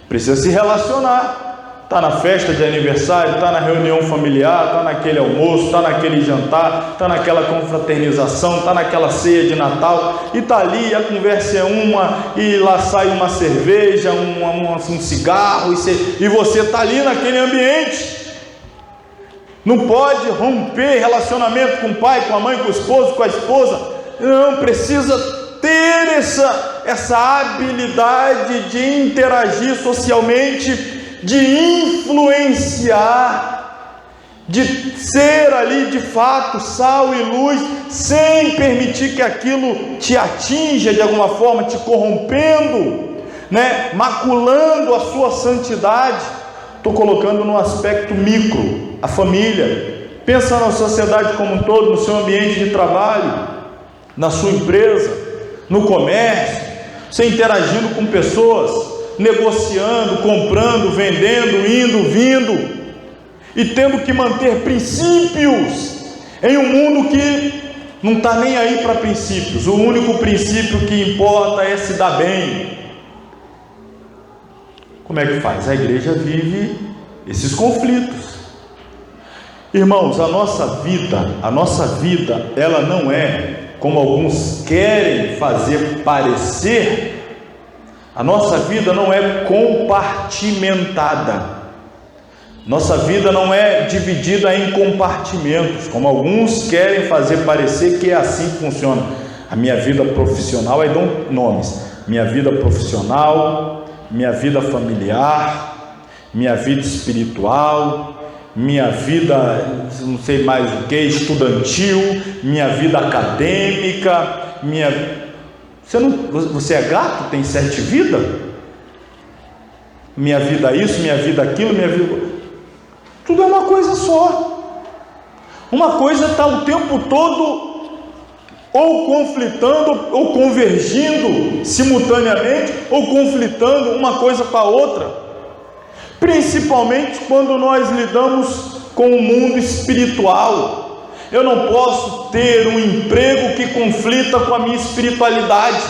S1: precisa se relacionar. Está na festa de aniversário, está na reunião familiar, está naquele almoço, está naquele jantar, está naquela confraternização, está naquela ceia de Natal, e está ali, a conversa é uma, e lá sai uma cerveja, um cigarro, e você está ali naquele ambiente. Não pode romper relacionamento com o pai, com a mãe, com o esposo, com a esposa. Não, precisa ter essa habilidade de interagir socialmente, de influenciar, de ser ali de fato sal e luz, sem permitir que aquilo te atinja de alguma forma, te corrompendo, maculando a sua santidade. Estou colocando no aspecto micro, a família. Pensa na sociedade como um todo, no seu ambiente de trabalho, na sua empresa, no comércio, você interagindo com pessoas, negociando, comprando, vendendo, indo, vindo, e tendo que manter princípios em um mundo que não está nem aí para princípios. O único princípio que importa é se dar bem. Como é que faz? A igreja vive esses conflitos. Irmãos, a nossa vida, ela não é como alguns querem fazer parecer. A nossa vida não é compartimentada. Nossa vida não é dividida em compartimentos, como alguns querem fazer parecer que é assim que funciona. A minha vida profissional, aí dão nomes: minha vida profissional, minha vida familiar, minha vida espiritual, minha vida, não sei mais o que, estudantil, minha vida acadêmica, Você é gato? Tem 7 vidas? Minha vida isso, minha vida aquilo, minha vida... Tudo é uma coisa só. Uma coisa está o tempo todo ou conflitando, ou convergindo simultaneamente, ou conflitando uma coisa com a outra. Principalmente quando nós lidamos com o mundo espiritual. Eu não posso ter um emprego que conflita com a minha espiritualidade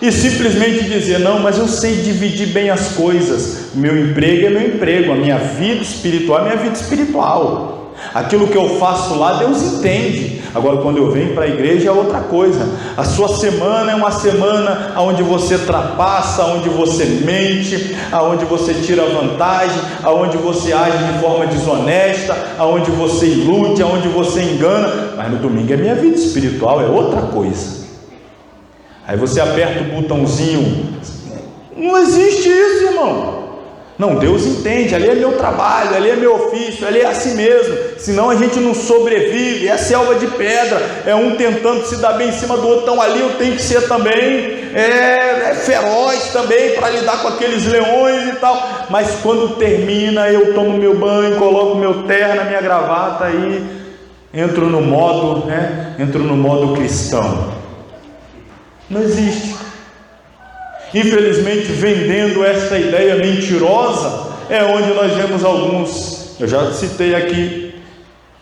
S1: e simplesmente dizer, não, mas eu sei dividir bem as coisas. Meu emprego é meu emprego, a minha vida espiritual é minha vida espiritual. Aquilo que eu faço lá, Deus entende. Agora, quando eu venho para a igreja, é outra coisa. A sua semana é uma semana onde você trapassa, onde você mente, onde você tira vantagem, onde você age de forma desonesta, onde você ilude, onde você engana. Mas no domingo é minha vida espiritual, é outra coisa. Aí você aperta o botãozinho. Não existe isso, irmão. Não, Deus entende, ali é meu trabalho, ali é meu ofício, ali é assim mesmo, senão a gente não sobrevive, é selva de pedra, é um tentando se dar bem em cima do outro, então ali eu tenho que ser também, feroz também, para lidar com aqueles leões e tal, mas quando termina, eu tomo meu banho, coloco meu terno, minha gravata e entro no modo cristão. Não existe. Infelizmente, vendendo esta ideia mentirosa, é onde nós vemos alguns, eu já citei aqui,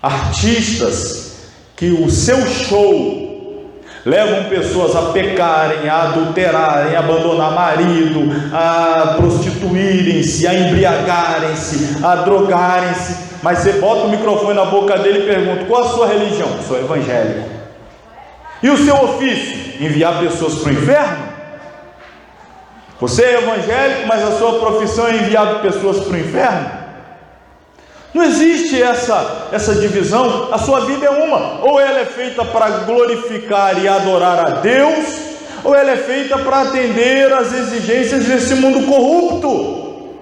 S1: artistas que o seu show levam pessoas a pecarem, a adulterarem, a abandonar marido, a prostituírem-se, a embriagarem-se, a drogarem-se, mas você bota o microfone na boca dele e pergunta, qual a sua religião? Sou evangélico. E o seu ofício? Enviar pessoas para o inferno? Você é evangélico, mas a sua profissão é enviar pessoas para o inferno? Não existe essa divisão. A sua vida é uma, ou ela é feita para glorificar e adorar a Deus, ou ela é feita para atender às exigências desse mundo corrupto.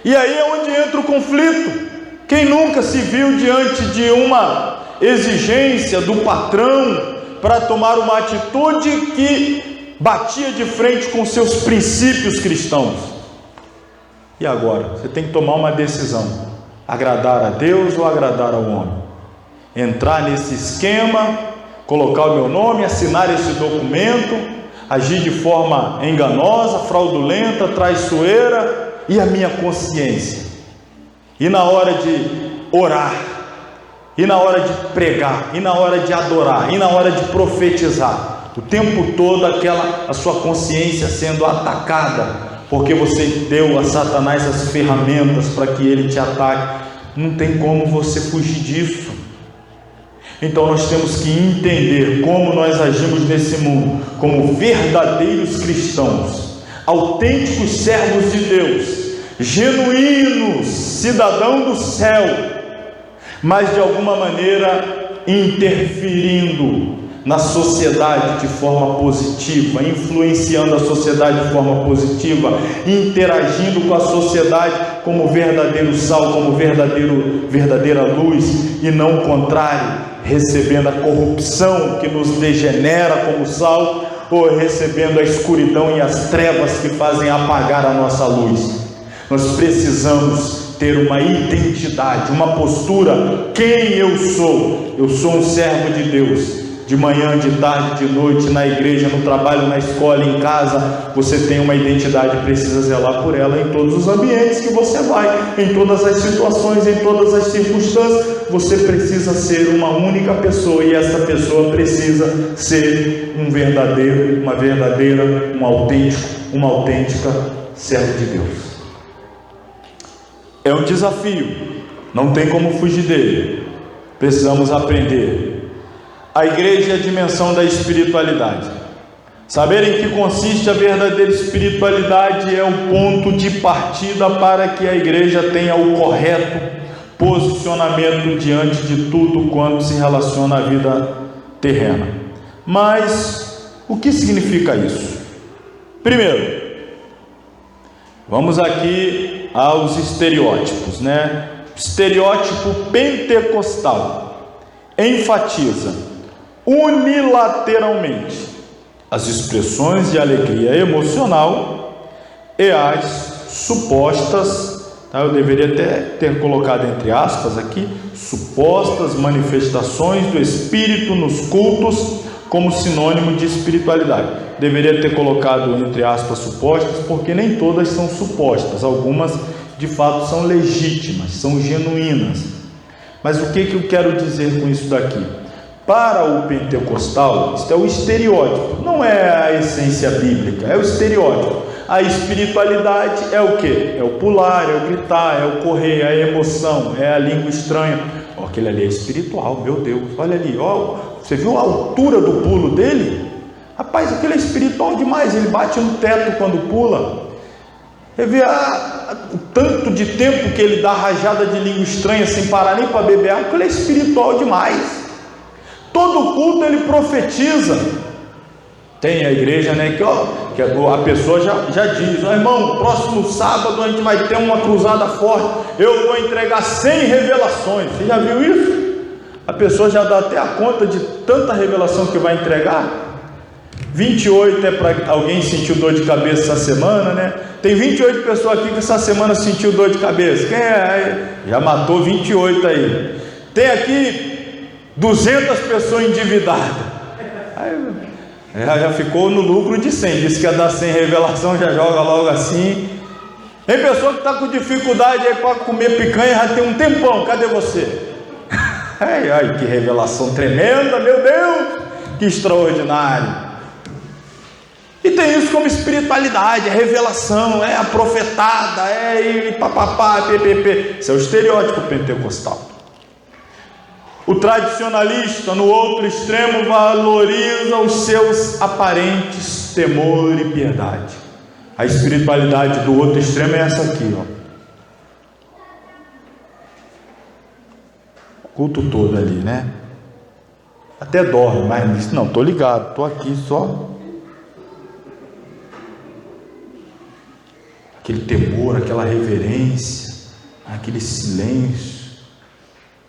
S1: E aí é onde entra o conflito. Quem nunca se viu diante de uma exigência do patrão para tomar uma atitude que batia de frente com seus princípios cristãos? E agora? Você tem que tomar uma decisão: agradar a Deus ou agradar ao homem? Entrar nesse esquema, colocar o meu nome, assinar esse documento, agir de forma enganosa, fraudulenta, traiçoeira, e a minha consciência? E na hora de orar, e na hora de pregar, e na hora de adorar, e na hora de profetizar, o tempo todo a sua consciência sendo atacada, porque você deu a Satanás as ferramentas para que ele te ataque. Não tem como você fugir disso. Então nós temos que entender como nós agimos nesse mundo, como verdadeiros cristãos, autênticos servos de Deus, genuínos cidadãos do céu, mas de alguma maneira interferindo na sociedade de forma positiva, influenciando a sociedade de forma positiva, interagindo com a sociedade como verdadeiro sal, como verdadeira luz, e não o contrário, recebendo a corrupção que nos degenera como sal, ou recebendo a escuridão e as trevas que fazem apagar a nossa luz. Nós precisamos ter uma identidade, uma postura. Quem eu sou? Eu sou um servo de Deus. De manhã, de tarde, de noite, na igreja, no trabalho, na escola, em casa, você tem uma identidade e precisa zelar por ela em todos os ambientes que você vai, em todas as situações, em todas as circunstâncias. Você precisa ser uma única pessoa, e essa pessoa precisa ser uma autêntica servo de Deus. É um desafio, não tem como fugir dele. Precisamos aprender. A igreja é a dimensão da espiritualidade. Saber em que consiste a verdadeira espiritualidade é o ponto de partida para que a igreja tenha o correto posicionamento diante de tudo quanto se relaciona à vida terrena. Mas o que significa isso? Primeiro, vamos aqui aos estereótipos, né? Estereótipo pentecostal enfatiza unilateralmente as expressões de alegria emocional e as supostas Tá? Eu deveria até ter colocado entre aspas aqui, supostas manifestações do Espírito nos cultos, como sinônimo de espiritualidade. Deveria ter colocado entre aspas supostas, porque nem todas são supostas, algumas de fato são legítimas, são genuínas. Mas o que eu quero dizer com isso daqui? Para o pentecostal, isso é o estereótipo, não é a essência bíblica, é o estereótipo. A espiritualidade é o quê? É o pular, é o gritar, é o correr, é a emoção, é a língua estranha. Oh, aquele ali é espiritual, meu Deus, olha ali, oh, você viu a altura do pulo dele? Rapaz, aquele é espiritual demais, ele bate no teto quando pula. Você vê o tanto de tempo que ele dá rajada de língua estranha sem parar nem para beber água, aquele é espiritual demais. Todo culto ele profetiza. Tem a igreja, né, que a pessoa já diz, oh, irmão, próximo sábado a gente vai ter uma cruzada forte, eu vou entregar 100 revelações. Você já viu isso? A pessoa já dá até a conta de tanta revelação que vai entregar. 28 é para alguém sentiu dor de cabeça essa semana, né? Tem 28 pessoas aqui que essa semana sentiu dor de cabeça. Quem é? Já matou 28 aí. Tem aqui 200 pessoas endividadas. Aí, já ficou no lucro de 100. Disse que ia dar 100 revelação, já joga logo assim. Tem pessoa que está com dificuldade aí para comer picanha, já tem um tempão. Cadê você? Ai, que revelação tremenda, meu Deus, que extraordinário. E tem isso como espiritualidade, é revelação, é a profetada, é papapá, ppp. Isso é o estereótipo pentecostal. O tradicionalista, no outro extremo, valoriza os seus aparentes temor e piedade. A espiritualidade do outro extremo é essa aqui, ó. Culto todo ali, né? Até dorme, mas não, estou ligado, estou aqui só. Aquele temor, aquela reverência, aquele silêncio.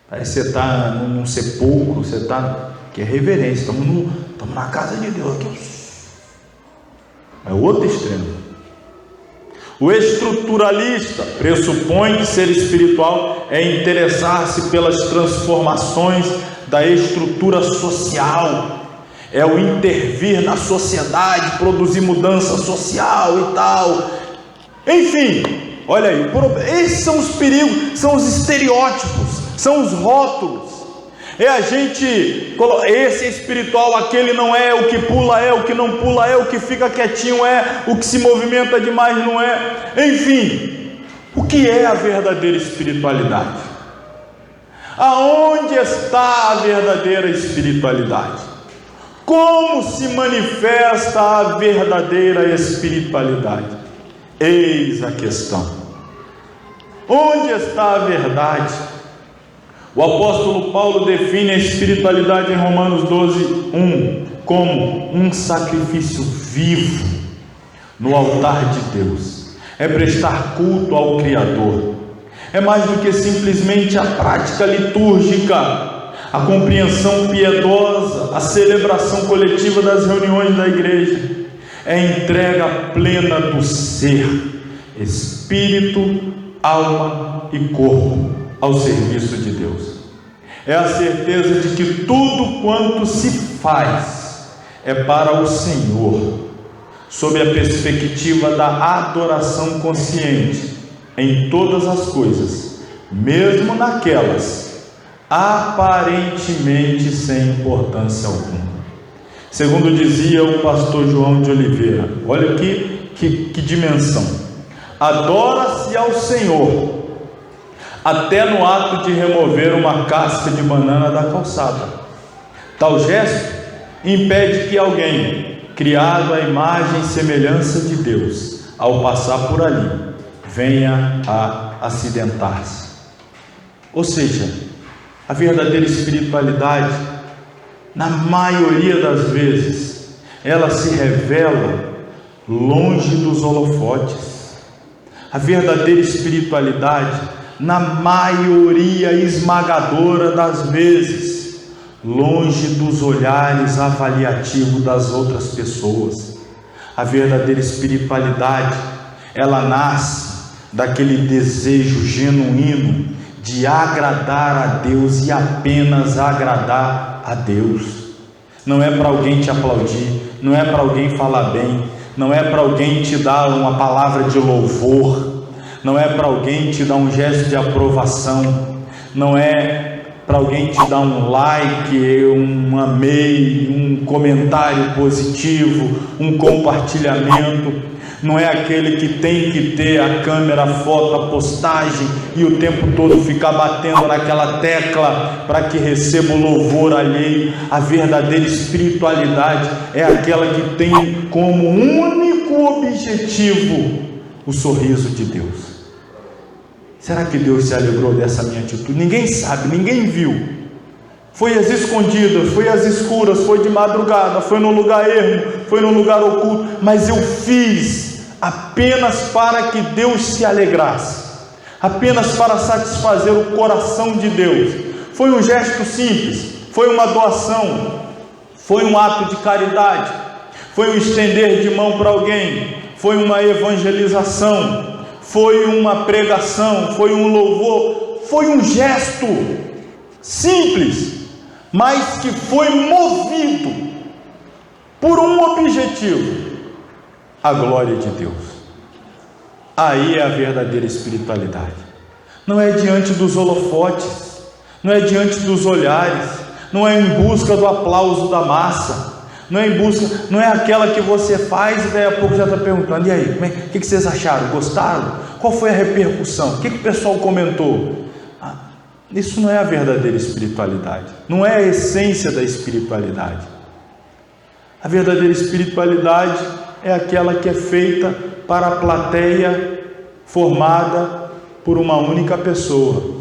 S1: Parece que você está num sepulcro, você está. Que é reverência, estamos na casa de Deus aqui. É o outro extremo. O estruturalista pressupõe que ser espiritual é interessar-se pelas transformações da estrutura social, é o intervir na sociedade, produzir mudança social e tal. Enfim, olha aí, esses são os perigos, são os estereótipos, são os rótulos. É a gente, esse é espiritual, aquele não é, o que pula é, o que não pula é, o que fica quietinho é, o que se movimenta demais não é. Enfim, o que é a verdadeira espiritualidade? Aonde está a verdadeira espiritualidade? Como se manifesta a verdadeira espiritualidade? Eis a questão. Onde está a verdade? O apóstolo Paulo define a espiritualidade em Romanos 12:1 como um sacrifício vivo no altar de Deus. É prestar culto ao Criador. É mais do que simplesmente a prática litúrgica, a compreensão piedosa, a celebração coletiva das reuniões da igreja. É a entrega plena do ser, espírito, alma e corpo ao serviço de Deus. É a certeza de que tudo quanto se faz é para o Senhor, sob a perspectiva da adoração consciente em todas as coisas, mesmo naquelas aparentemente sem importância alguma. Segundo dizia o pastor João de Oliveira, olha que dimensão: adora-se ao Senhor até no ato de remover uma casca de banana da calçada. Tal gesto impede que alguém, criado à imagem e semelhança de Deus, ao passar por ali, venha a acidentar-se. Ou seja, a verdadeira espiritualidade, na maioria das vezes, ela se revela longe dos holofotes. A verdadeira espiritualidade, na maioria esmagadora das vezes, longe dos olhares avaliativos das outras pessoas. A verdadeira espiritualidade, ela nasce daquele desejo genuíno de agradar a Deus e apenas agradar a Deus. Não é para alguém te aplaudir, não é para alguém falar bem, não é para alguém te dar uma palavra de louvor, não é para alguém te dar um gesto de aprovação, não é para alguém te dar um like, um amei, um comentário positivo, um compartilhamento. Não é aquele que tem que ter a câmera, a foto, a postagem e o tempo todo ficar batendo naquela tecla para que receba o louvor alheio. A verdadeira espiritualidade é aquela que tem como único objetivo o sorriso de Deus. Será que Deus se alegrou dessa minha atitude? Ninguém sabe, ninguém viu. Foi às escondidas, foi às escuras, foi de madrugada, foi no lugar ermo, foi no lugar oculto, mas eu fiz apenas para que Deus se alegrasse, apenas para satisfazer o coração de Deus. Foi um gesto simples, foi uma doação, foi um ato de caridade, foi um estender de mão para alguém, foi uma evangelização, foi uma pregação, foi um louvor, foi um gesto simples, mas que foi movido por um objetivo: a glória de Deus. Aí é a verdadeira espiritualidade. Não é diante dos holofotes, não é diante dos olhares, não é em busca do aplauso da massa, não é aquela que você faz e daí a pouco já está perguntando: e aí, o que vocês acharam? Gostaram? Qual foi a repercussão? O que o pessoal comentou? Isso não é a verdadeira espiritualidade, não é a essência da espiritualidade. A verdadeira espiritualidade é aquela que é feita para a plateia formada por uma única pessoa: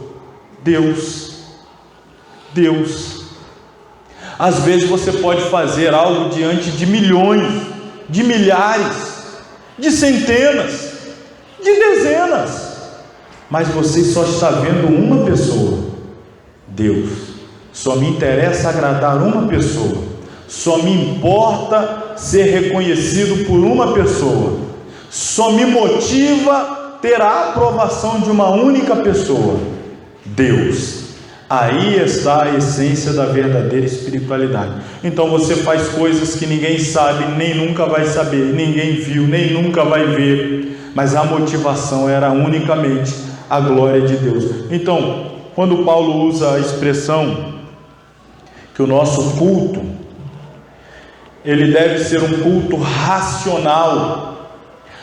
S1: Deus. Deus. Às vezes você pode fazer algo diante de milhões, de milhares, de centenas, de dezenas, mas você só está vendo uma pessoa: Deus. Só me interessa agradar uma pessoa, só me importa ser reconhecido por uma pessoa, só me motiva ter a aprovação de uma única pessoa: Deus. Aí está a essência da verdadeira espiritualidade. Então você faz coisas que ninguém sabe, nem nunca vai saber, ninguém viu, nem nunca vai ver, mas a motivação era unicamente a glória de Deus. Então, quando Paulo usa a expressão que o nosso culto, ele deve ser um culto racional,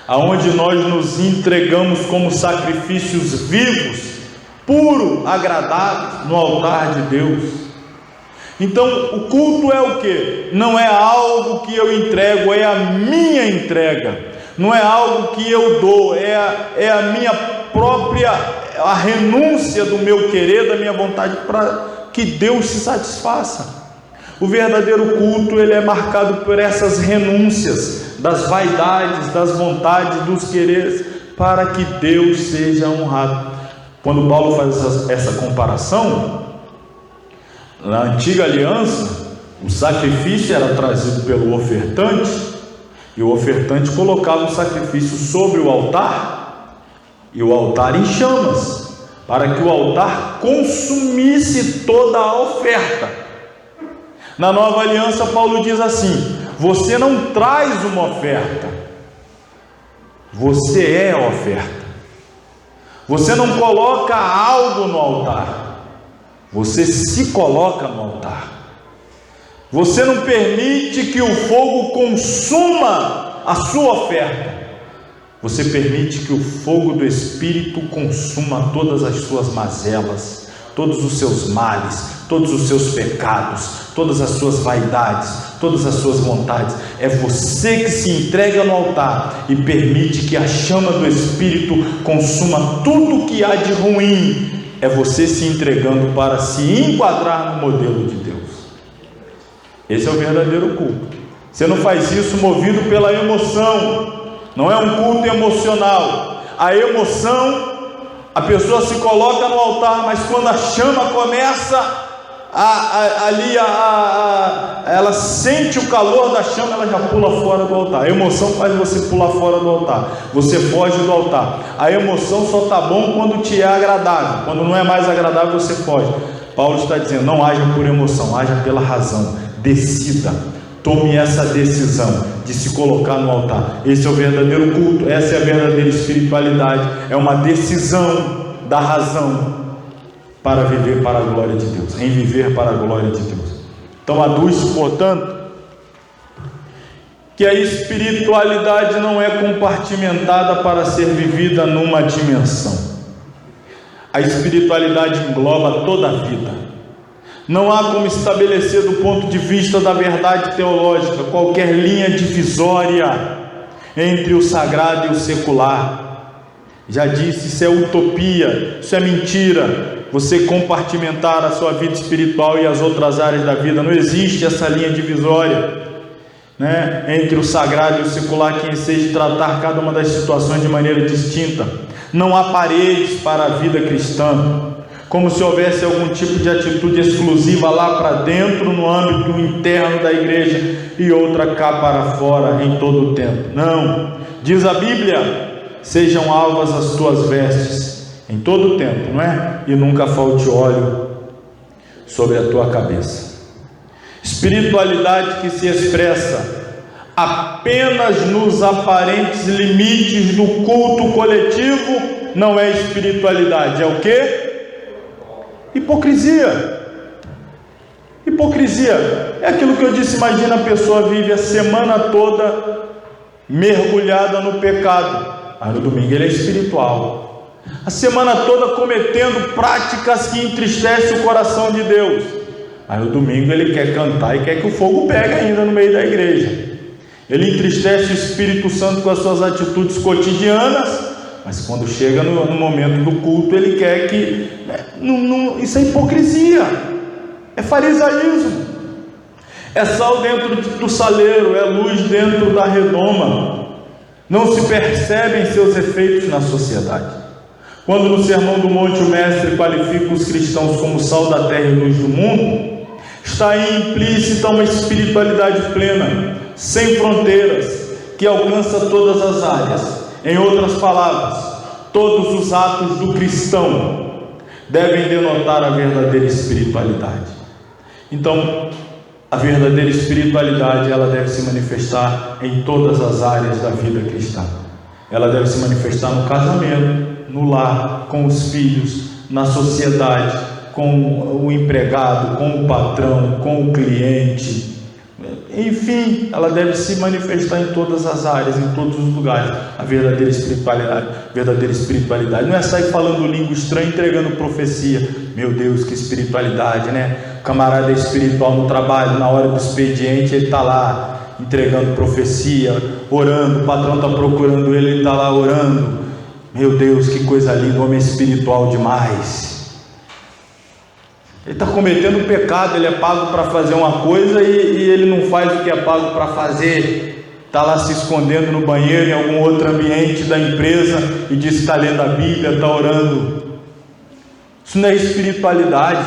S1: aonde nós nos entregamos como sacrifícios vivos, puro, agradável no altar de Deus. Então o culto é o que? Não é algo que eu entrego, é a minha entrega. Não é algo que eu dou, é a minha própria, a renúncia do meu querer, da minha vontade, para que Deus se satisfaça. O verdadeiro culto, ele é marcado por essas renúncias, das vaidades, das vontades, dos quereres, para que Deus seja honrado. Quando Paulo faz essa comparação, na antiga aliança, o sacrifício era trazido pelo ofertante, e o ofertante colocava o sacrifício sobre o altar, e o altar em chamas, para que o altar consumisse toda a oferta. Na nova aliança, Paulo diz assim: você não traz uma oferta, você é a oferta. Você não coloca algo no altar, você se coloca no altar. Você não permite que o fogo consuma a sua oferta, você permite que o fogo do Espírito consuma todas as suas mazelas, todos os seus males, todos os seus pecados, todas as suas vaidades, todas as suas vontades. É você que se entrega no altar e permite que a chama do Espírito consuma tudo que há de ruim. É você se entregando para se enquadrar no modelo de Deus. Esse é o verdadeiro culto. Você não faz isso movido pela emoção, não é um culto emocional. A emoção, a pessoa se coloca no altar, mas quando a chama começa, ela sente o calor da chama, ela já pula fora do altar. A emoção faz você pular fora do altar, você foge do altar. A emoção só está bom quando te é agradável, quando não é mais agradável você foge. Paulo está dizendo, não haja por emoção, haja pela razão. Decida, tome essa decisão de se colocar no altar. Esse é o verdadeiro culto, essa é a verdadeira espiritualidade. É uma decisão da razão para viver para a glória de Deus, em viver para a glória de Deus. Então aduz-se, portanto, que a espiritualidade não é compartimentada para ser vivida numa dimensão. A espiritualidade engloba toda a vida. Não há como estabelecer do ponto de vista da verdade teológica qualquer linha divisória entre o sagrado e o secular. Já disse, isso é utopia, isso é mentira. Você compartimentar a sua vida espiritual e as outras áreas da vida. Não existe essa linha divisória, né, entre o sagrado e o secular, que enseja tratar cada uma das situações de maneira distinta. Não há paredes para a vida cristã, como se houvesse algum tipo de atitude exclusiva lá para dentro, no âmbito interno da igreja, e outra cá para fora em todo o tempo. Não, diz a Bíblia, sejam alvas as tuas vestes em todo o tempo, não é? E nunca falte óleo sobre a tua cabeça. Espiritualidade que se expressa apenas nos aparentes limites do culto coletivo não é espiritualidade, é o quê? Hipocrisia. Hipocrisia é aquilo que eu disse. Imagina, a pessoa vive a semana toda mergulhada no pecado, aí no domingo ele é espiritual. A semana toda cometendo práticas que entristecem o coração de Deus, aí no domingo ele quer cantar e quer que o fogo pegue ainda no meio da igreja. Ele entristece o Espírito Santo com as suas atitudes cotidianas, mas quando chega no momento do culto ele quer que... isso é hipocrisia, é farisaísmo. É sal dentro do saleiro, é luz dentro da redoma. Não se percebem seus efeitos na sociedade. Quando no Sermão do Monte o Mestre qualifica os cristãos como sal da terra e luz do mundo, está aí implícita uma espiritualidade plena, sem fronteiras, que alcança todas as áreas. Em outras palavras, todos os atos do cristão devem denotar a verdadeira espiritualidade. Então, a verdadeira espiritualidade, ela deve se manifestar em todas as áreas da vida cristã. Ela deve se manifestar no casamento, no lar, com os filhos, na sociedade, com o empregado, com o patrão, com o cliente. Enfim, ela deve se manifestar em todas as áreas, em todos os lugares. A verdadeira espiritualidade não é sair falando língua estranha, entregando profecia. Meu Deus, que espiritualidade, né? O camarada é espiritual no trabalho, na hora do expediente ele está lá entregando profecia, orando, o patrão está procurando ele está lá orando. Meu Deus, que coisa linda, o homem é espiritual demais. Ele está cometendo pecado, ele é pago para fazer uma coisa e ele não faz o que é pago para fazer. Está lá se escondendo no banheiro, em algum outro ambiente da empresa, e diz que está lendo a Bíblia, está orando. Isso não é espiritualidade.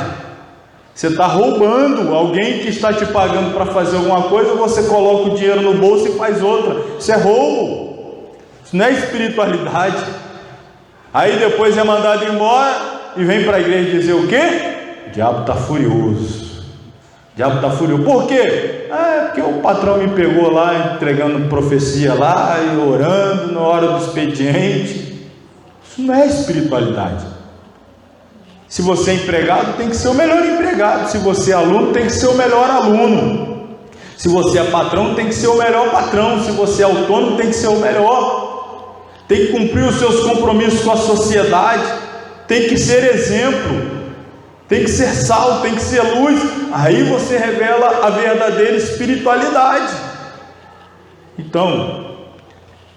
S1: Você está roubando. Alguém que está te pagando para fazer alguma coisa, você coloca o dinheiro no bolso e faz outra. Isso é roubo. Isso não é espiritualidade. Aí depois é mandado embora e vem para a igreja dizer o quê? O diabo está furioso. O diabo está furioso. Por quê? Porque o patrão me pegou lá entregando profecia lá e orando na hora do expediente. Isso não é espiritualidade. Se você é empregado, tem que ser o melhor empregado. Se você é aluno, tem que ser o melhor aluno. Se você é patrão, tem que ser o melhor patrão. Se você é autônomo, tem que ser o melhor. Tem que cumprir os seus compromissos com a sociedade. Tem que ser exemplo. Tem que ser sal, tem que ser luz. Aí você revela a verdadeira espiritualidade. Então,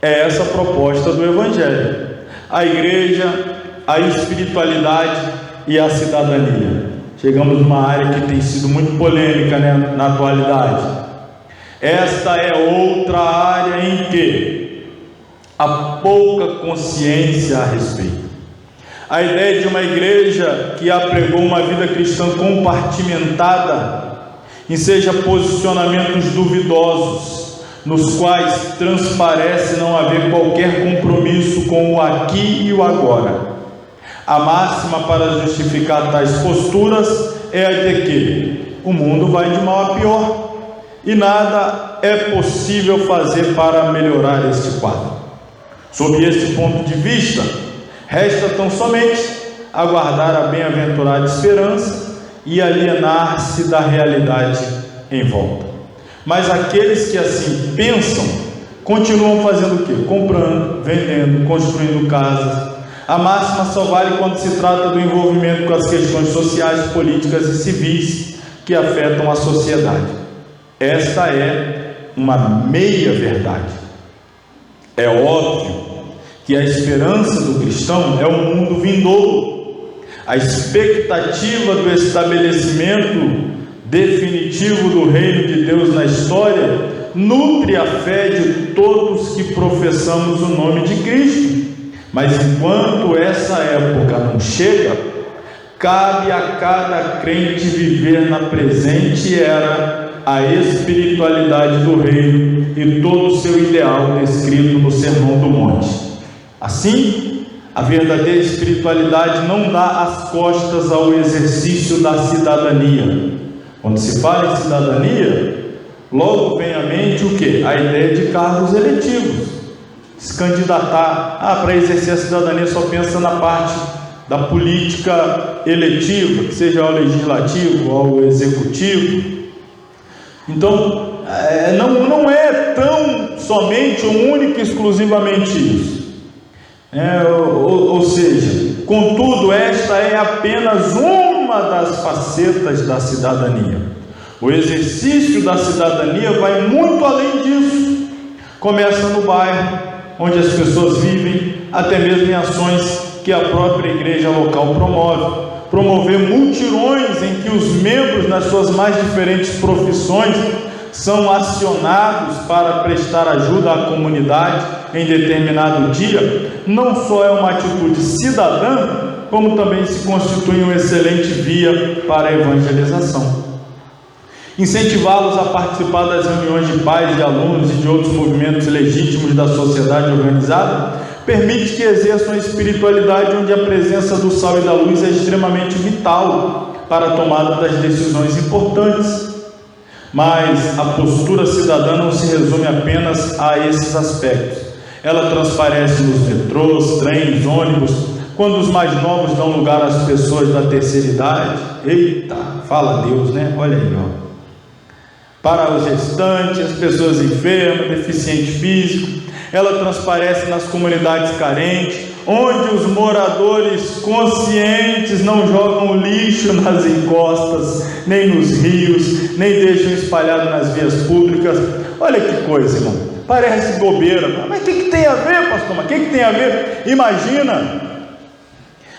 S1: é essa a proposta do Evangelho. A igreja, a espiritualidade e a cidadania. Chegamos numa área que tem sido muito polêmica, né, na atualidade. Esta é outra área em que há pouca consciência a respeito. A ideia de uma igreja que apregou uma vida cristã compartimentada, enseja posicionamentos duvidosos, nos quais transparece não haver qualquer compromisso com o aqui e o agora. A máxima para justificar tais posturas é a de que o mundo vai de mal a pior e nada é possível fazer para melhorar este quadro. Sob este ponto de vista, resta tão somente aguardar a bem-aventurada esperança e alienar-se da realidade em volta. Mas aqueles que assim pensam, continuam fazendo o quê? Comprando, vendendo, construindo casas. A máxima só vale quando se trata do envolvimento com as questões sociais, políticas e civis que afetam a sociedade. Esta é uma meia-verdade. É óbvio que a esperança do cristão é o mundo vindouro. A expectativa do estabelecimento definitivo do reino de Deus na história nutre a fé de todos que professamos o nome de Cristo. Mas enquanto essa época não chega, cabe a cada crente viver na presente era a espiritualidade do reino e todo o seu ideal descrito no Sermão do Monte. Assim, a verdadeira espiritualidade não dá as costas ao exercício da cidadania. Quando se fala em cidadania, logo vem à mente o quê? A ideia de cargos eletivos. Se candidatar, para exercer a cidadania só pensa na parte da política eletiva, que seja ao legislativo ou ao executivo. Então, não é tão somente ou único e exclusivamente isso. Ou seja, contudo, esta é apenas uma das facetas da cidadania. O exercício da cidadania vai muito além disso. Começa no bairro, onde as pessoas vivem, até mesmo em ações que a própria igreja local promove. Promover mutirões em que os membros, nas suas mais diferentes profissões, são acionados para prestar ajuda à comunidade em determinado dia, não só é uma atitude cidadã, como também se constitui uma excelente via para a evangelização. Incentivá-los a participar das reuniões de pais, de alunos e de outros movimentos legítimos da sociedade organizada permite que exerçam a espiritualidade onde a presença do sal e da luz é extremamente vital para a tomada das decisões importantes. Mas a postura cidadã não se resume apenas a esses aspectos. Ela transparece nos metrôs, trens, ônibus, quando os mais novos dão lugar às pessoas da terceira idade. Eita, fala Deus, né? Olha aí, ó. Para os gestantes, as pessoas enfermas, deficiente físico. Ela transparece nas comunidades carentes, onde os moradores conscientes não jogam lixo nas encostas, nem nos rios, nem deixam espalhado nas vias públicas. Olha que coisa, irmão. Parece bobeira, mas o que tem a ver, pastor? Mas o que tem a ver? Imagina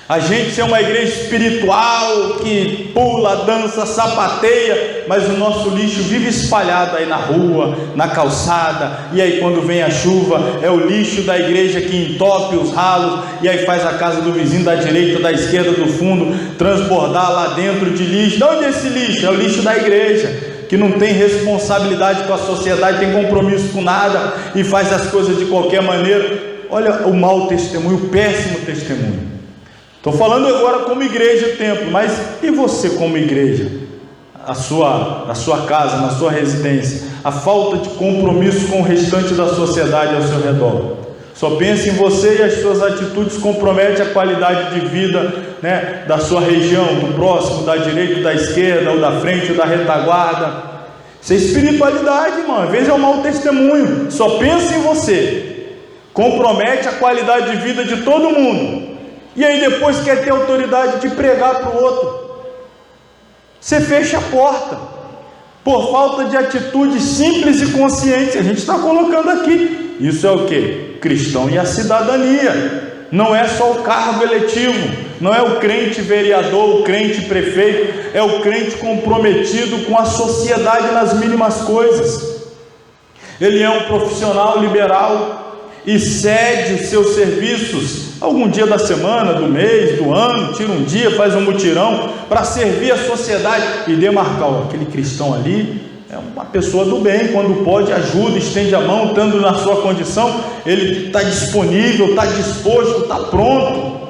S1: a gente ser uma igreja espiritual que pula, dança, sapateia, mas o nosso lixo vive espalhado aí na rua, na calçada, e aí quando vem a chuva, é o lixo da igreja que entope os ralos, e aí faz a casa do vizinho da direita, da esquerda, do fundo, transbordar lá dentro de lixo. De onde é esse lixo? É o lixo da igreja, que não tem responsabilidade com a sociedade, tem compromisso com nada, e faz as coisas de qualquer maneira. Olha o mau testemunho, o péssimo testemunho. Estou falando agora como igreja, templo, mas e você como igreja? Na sua casa, na sua residência, a falta de compromisso com o restante da sociedade ao seu redor. Só pense em você e as suas atitudes comprometem a qualidade de vida, né, da sua região, do próximo, da direita, da esquerda, ou da frente, ou da retaguarda. Isso é espiritualidade, irmão. Às vezes é um mau testemunho. Só pense em você. Compromete a qualidade de vida de todo mundo. E aí depois quer ter autoridade de pregar para o outro. Você fecha a porta, por falta de atitude simples e consciente. A gente está colocando aqui, isso é o que? Cristão e a cidadania. Não é só o cargo eletivo, não é o crente vereador, o crente prefeito, é o crente comprometido com a sociedade nas mínimas coisas. Ele é um profissional liberal e cede os seus serviços algum dia da semana, do mês, do ano, tira um dia, faz um mutirão para servir a sociedade e demarcar, aquele cristão ali é uma pessoa do bem, quando pode ajuda, estende a mão, estando na sua condição, ele está disponível, está disposto, está pronto,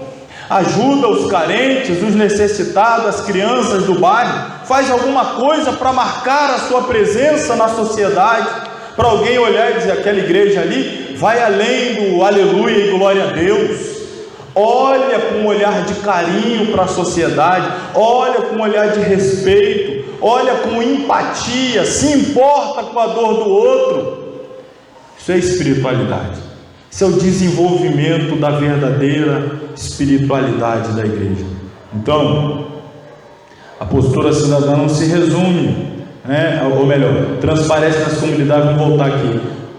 S1: ajuda os carentes, os necessitados, as crianças do bairro, faz alguma coisa para marcar a sua presença na sociedade, para alguém olhar e dizer, aquela igreja ali vai além do aleluia e glória a Deus. Olha com um olhar de carinho para a sociedade, olha com um olhar de respeito, olha com empatia, se importa com a dor do outro. Isso é espiritualidade, isso é o desenvolvimento da verdadeira espiritualidade da igreja. Então, a postura cidadã não se resume, ou melhor, transparece nas comunidades, vamos voltar aqui,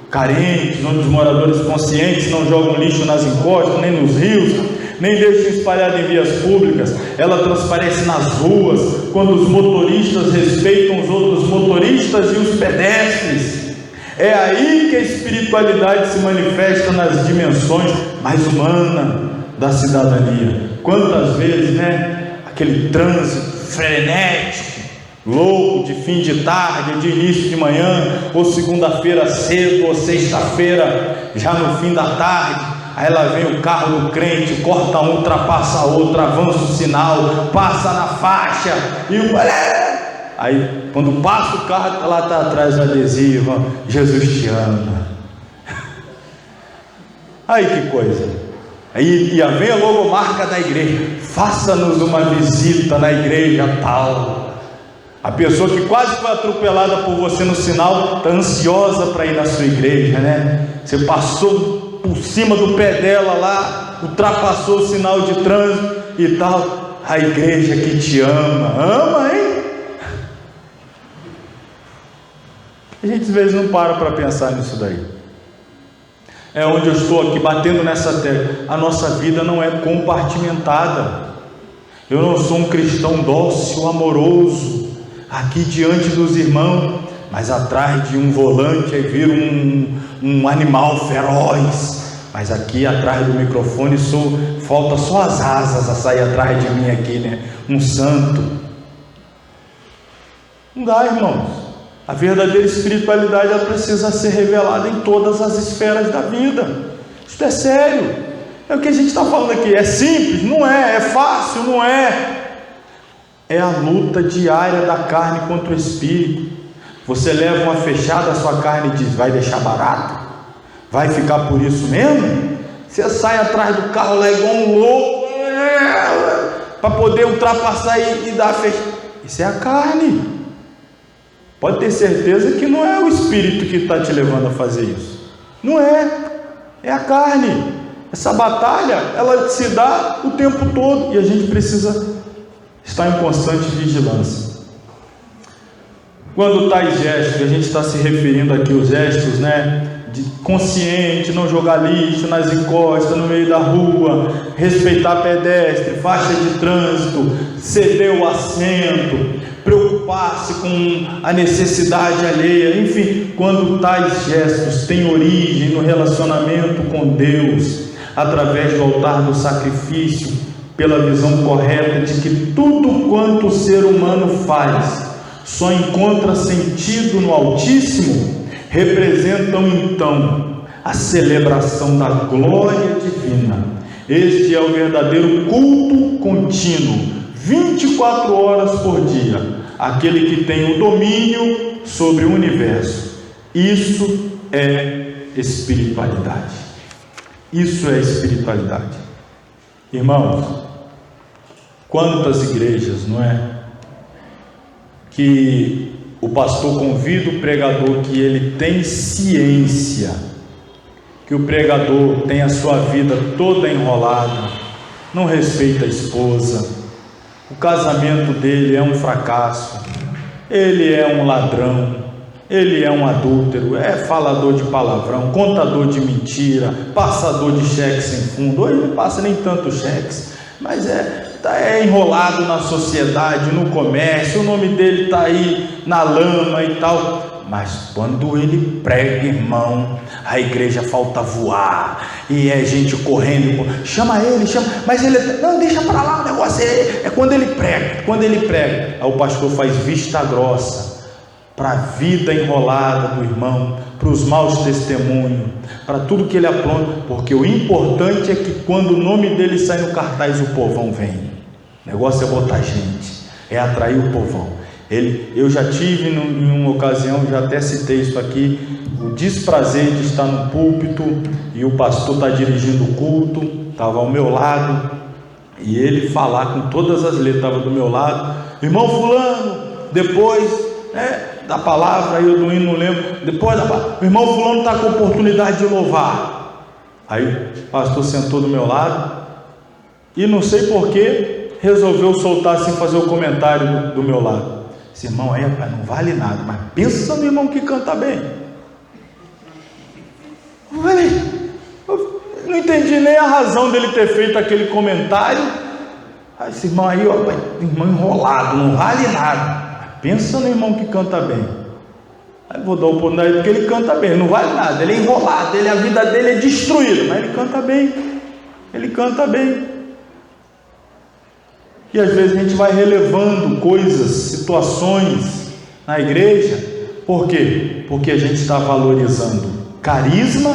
S1: carentes, onde os moradores conscientes não jogam lixo nas encostas, nem nos rios, nem deixam espalhado em vias públicas. Ela transparece nas ruas, quando os motoristas respeitam os outros motoristas e os pedestres. É aí que a espiritualidade se manifesta nas dimensões mais humanas da cidadania. Quantas vezes, aquele trânsito frenético, louco, de fim de tarde, ou de início de manhã, ou segunda-feira cedo, ou sexta-feira já no fim da tarde, aí lá vem o carro do crente, corta um, ultrapassa outro, avança o sinal, passa na faixa, e aí quando passa o carro, lá está atrás o adesivo, Jesus te ama. Aí que coisa, aí vem a logomarca da igreja, faça-nos uma visita na igreja tal. A pessoa que quase foi atropelada por você no sinal, está ansiosa para ir na sua igreja, Você passou por cima do pé dela lá, ultrapassou o sinal de trânsito e tal. A igreja que te ama, hein? A gente às vezes não para pensar nisso daí. É onde eu estou aqui batendo nessa tecla. A nossa vida não é compartimentada. Eu não sou um cristão dócil, amoroso, aqui diante dos irmãos, mas atrás de um volante aí vira um animal feroz. Mas aqui atrás do microfone falta só as asas a sair atrás de mim aqui, um santo. Não dá, irmãos. A verdadeira espiritualidade, ela precisa ser revelada em todas as esferas da vida. Isso é sério. É o que a gente está falando aqui. É simples? Não é. É fácil? Não é. É a luta diária da carne contra o espírito. Você leva uma fechada, a sua carne diz, vai deixar barato? Vai ficar por isso mesmo? Você sai atrás do carro lá igual um louco, para poder ultrapassar e dar a fechada. Isso é a carne. Pode ter certeza que não é o espírito que está te levando a fazer isso. Não é. É a carne. Essa batalha, ela se dá o tempo todo e a gente precisa estar em constante vigilância. Quando tais gestos, a gente está se referindo aqui aos gestos, de consciente, não jogar lixo nas encostas, no meio da rua, respeitar pedestre, faixa de trânsito, ceder o assento, preocupar-se com a necessidade alheia, enfim, quando tais gestos têm origem no relacionamento com Deus, através do altar do sacrifício, pela visão correta de que tudo quanto o ser humano faz só encontra sentido no Altíssimo, representam então a celebração da glória divina. Este é o verdadeiro culto contínuo, 24 horas por dia, aquele que tem o domínio sobre o universo. Isso é espiritualidade. Isso é espiritualidade. Irmãos, quantas igrejas, não é? Que o pastor convida o pregador, que ele tem ciência, que o pregador tem a sua vida toda enrolada, não respeita a esposa, o casamento dele é um fracasso, ele é um ladrão, ele é um adúltero, é falador de palavrão, contador de mentira, passador de cheques sem fundo. Hoje não passa nem tanto cheques, mas é enrolado na sociedade, no comércio, o nome dele está aí na lama e tal. Mas quando ele prega, irmão, a igreja falta voar, e é gente correndo, chama ele, mas ele, não, deixa para lá, o negócio é quando ele prega, aí o pastor faz vista grossa, para a vida enrolada do irmão, para os maus testemunhos, para tudo que ele apronta, porque o importante é que quando o nome dele sai no cartaz, o povão vem. O negócio é botar gente, é atrair o povão. Eu já tive em uma ocasião, já até citei isso aqui, o desprazer de estar no púlpito e o pastor está dirigindo o culto, estava ao meu lado, e ele falar com todas as letras, estava do meu lado, irmão fulano, depois da palavra, aí eu não lembro, depois da palavra, o irmão fulano está com oportunidade de louvar. Aí o pastor sentou do meu lado e não sei porquê resolveu soltar assim, fazer o comentário do meu lado. Esse irmão aí, rapaz, não vale nada, mas pensa no irmão que canta bem. Eu não entendi nem a razão dele ter feito aquele comentário. Esse irmão aí, ó, irmão enrolado, não vale nada. Pensa no irmão que canta bem. Aí vou dar oportunidade porque ele canta bem, não vale nada, ele é enrolado, a vida dele é destruída, mas ele canta bem, ele canta bem. E às vezes a gente vai relevando coisas, situações na igreja. Por quê? Porque a gente está valorizando carisma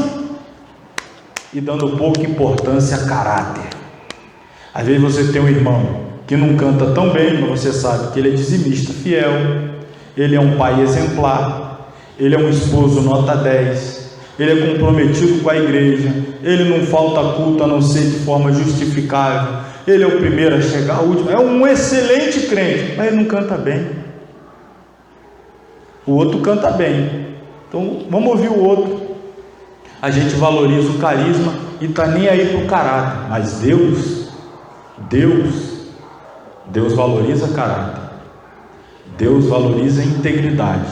S1: e dando pouca importância a caráter. Às vezes você tem um irmão que não canta tão bem, mas você sabe que ele é dizimista fiel, ele é um pai exemplar, ele é um esposo nota 10, ele é comprometido com a igreja, ele não falta culto a não ser de forma justificável, ele é o primeiro a chegar, o último, é um excelente crente, mas ele não canta bem. O outro canta bem, então vamos ouvir o outro. A gente valoriza o carisma e está nem aí para o caráter, mas Deus valoriza caráter, Deus valoriza integridade,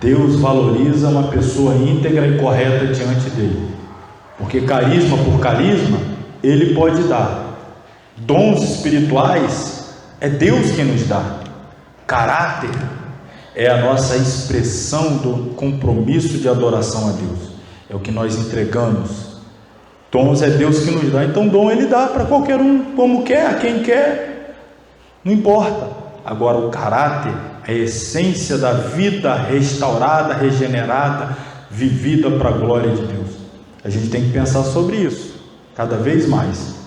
S1: Deus valoriza uma pessoa íntegra e correta diante dele, porque carisma por carisma ele pode dar. Dons espirituais é Deus quem nos dá. Caráter é a nossa expressão do compromisso de adoração a Deus, é o que nós entregamos. Dons é Deus que nos dá, então dom ele dá para qualquer um, como quer, a quem quer, não importa. Agora o caráter, a essência da vida restaurada, regenerada, vivida para a glória de Deus. A gente tem que pensar sobre isso, cada vez mais.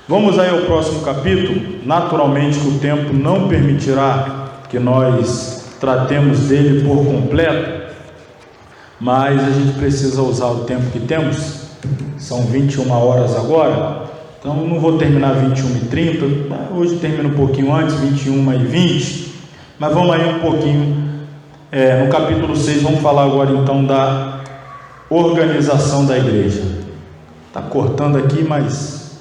S1: Vamos aí ao próximo capítulo. Naturalmente que o tempo não permitirá que nós tratemos dele por completo, mas a gente precisa usar o tempo que temos. São 21 horas agora, então não vou terminar 21h30, hoje termino um pouquinho antes, 21h20, mas vamos aí um pouquinho, no capítulo 6, vamos falar agora então da organização da igreja. Está cortando aqui, mas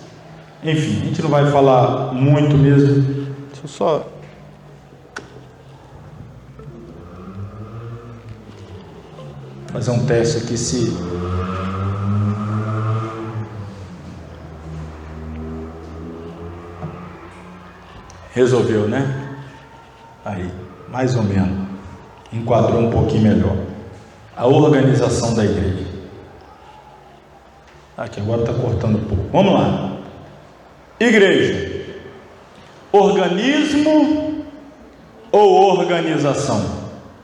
S1: enfim, a gente não vai falar muito mesmo. Deixa eu só fazer um teste aqui se resolveu, né? Aí, mais ou menos enquadrou um pouquinho melhor a organização da igreja. Aqui agora está cortando um pouco. Vamos lá. Igreja, organismo ou organização?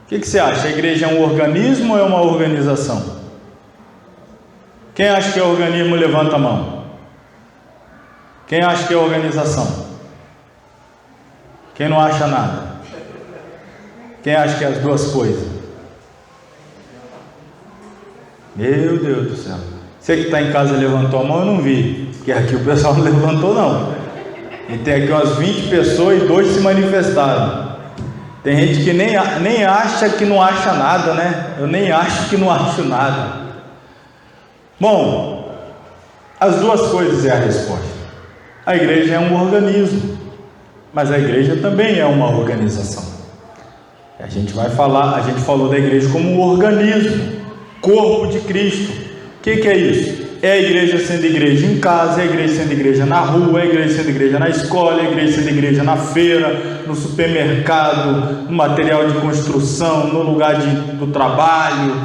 S1: O que você acha? A igreja é um organismo ou é uma organização? Quem acha que é organismo, levanta a mão. Quem acha que é organização? Quem não acha nada? Quem acha que é as duas coisas? Meu Deus do céu. Você que está em casa levantou a mão, eu não vi, porque aqui o pessoal não levantou não. E tem aqui umas 20 pessoas e 2 se manifestaram. Tem gente que nem acha que não acha nada, né? Eu nem acho que não acho nada. Bom, as duas coisas é a resposta. A igreja é um organismo, mas a igreja também é uma organização. A gente falou da igreja como um organismo, corpo de Cristo. O que é isso? É a igreja sendo igreja em casa, é a igreja sendo igreja na rua, é a igreja sendo igreja na escola, é a igreja sendo igreja na feira, no supermercado, no material de construção, no lugar do trabalho,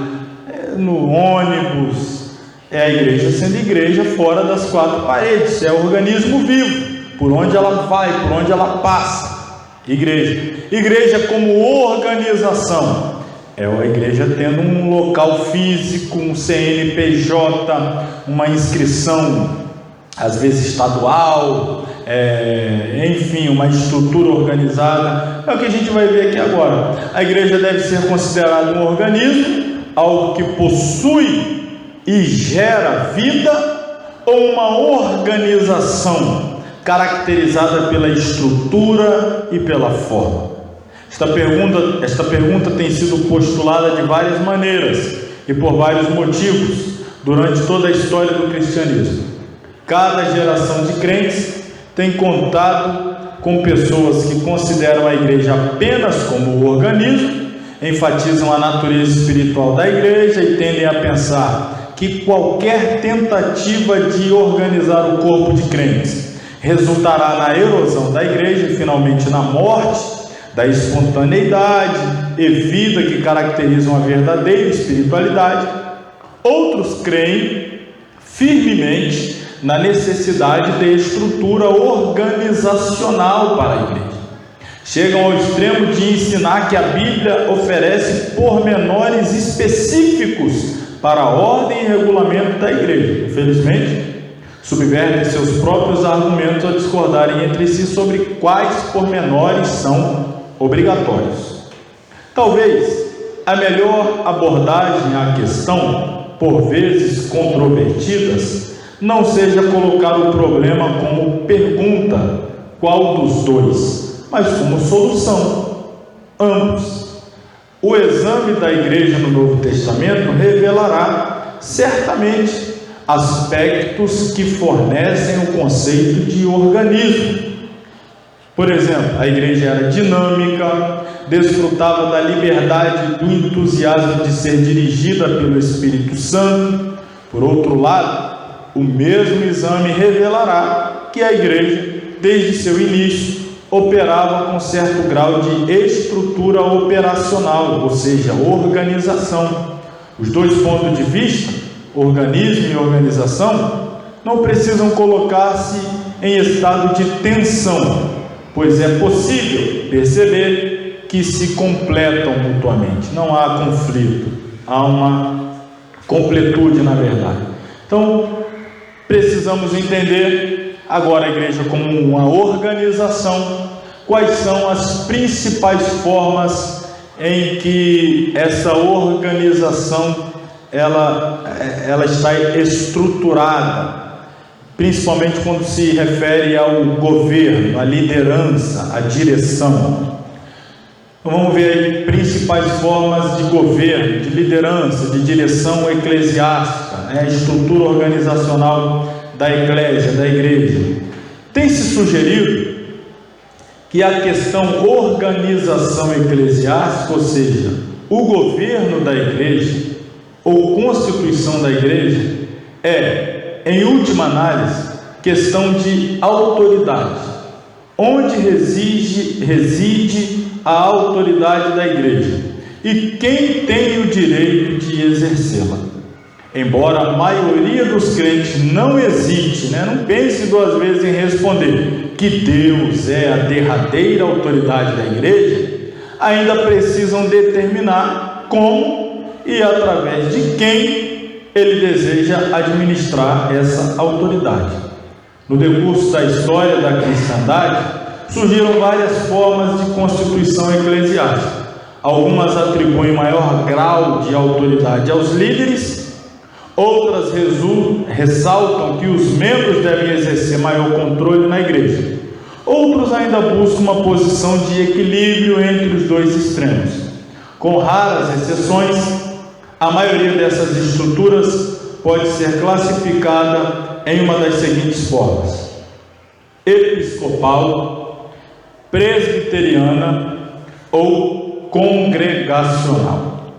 S1: no ônibus. É a igreja sendo igreja fora das quatro paredes, é o organismo vivo, por onde ela vai, por onde ela passa. Igreja como organização. É a igreja tendo um local físico, um CNPJ, uma inscrição, às vezes estadual, enfim, uma estrutura organizada. É o que a gente vai ver aqui agora. A igreja deve ser considerada um organismo, algo que possui e gera vida, ou uma organização caracterizada pela estrutura e pela forma. Esta pergunta tem sido postulada de várias maneiras e por vários motivos durante toda a história do cristianismo. Cada geração de crentes tem contado com pessoas que consideram a igreja apenas como organismo, enfatizam a natureza espiritual da igreja e tendem a pensar que qualquer tentativa de organizar o corpo de crentes resultará na erosão da igreja e finalmente na morte da espontaneidade e vida que caracterizam a verdadeira espiritualidade. Outros creem firmemente na necessidade de estrutura organizacional para a igreja. Chegam ao extremo de ensinar que a Bíblia oferece pormenores específicos para a ordem e regulamento da igreja. Infelizmente, subvertem seus próprios argumentos ao discordarem entre si sobre quais pormenores são obrigatórios. Talvez a melhor abordagem à questão, por vezes controvertidas, não seja colocar o problema como pergunta, qual dos dois, mas como solução, ambos. O exame da igreja no Novo Testamento revelará certamente aspectos que fornecem o conceito de organismo. Por exemplo, a igreja era dinâmica, desfrutava da liberdade e do entusiasmo de ser dirigida pelo Espírito Santo. Por outro lado, o mesmo exame revelará que a igreja, desde seu início, operava com certo grau de estrutura operacional, ou seja, organização. Os dois pontos de vista, organismo e organização, não precisam colocar-se em estado de tensão, pois é possível perceber que se completam mutuamente. Não há conflito, há uma completude na verdade. Então, precisamos entender agora a igreja como uma organização. Quais são as principais formas em que essa organização ela está estruturada, principalmente quando se refere ao governo, à liderança, à direção. Então, vamos ver aí principais formas de governo, de liderança, de direção eclesiástica, a estrutura organizacional da eclésia, da igreja. Tem-se sugerido que a questão organização eclesiástica, ou seja, o governo da igreja, ou constituição da igreja, em última análise, questão de autoridade. Onde reside a autoridade da igreja e quem tem o direito de exercê-la. Embora a maioria dos crentes não hesite, não pense duas vezes em responder que Deus é a derradeira autoridade da igreja, ainda precisam determinar como e através de quem ele deseja administrar essa autoridade. No decurso da história da cristandade, surgiram várias formas de constituição eclesiástica. Algumas atribuem maior grau de autoridade aos líderes, outras ressaltam que os membros devem exercer maior controle na igreja. Outros ainda buscam uma posição de equilíbrio entre os dois extremos. Com raras exceções, a maioria dessas estruturas pode ser classificada em uma das seguintes formas: episcopal, presbiteriana ou congregacional.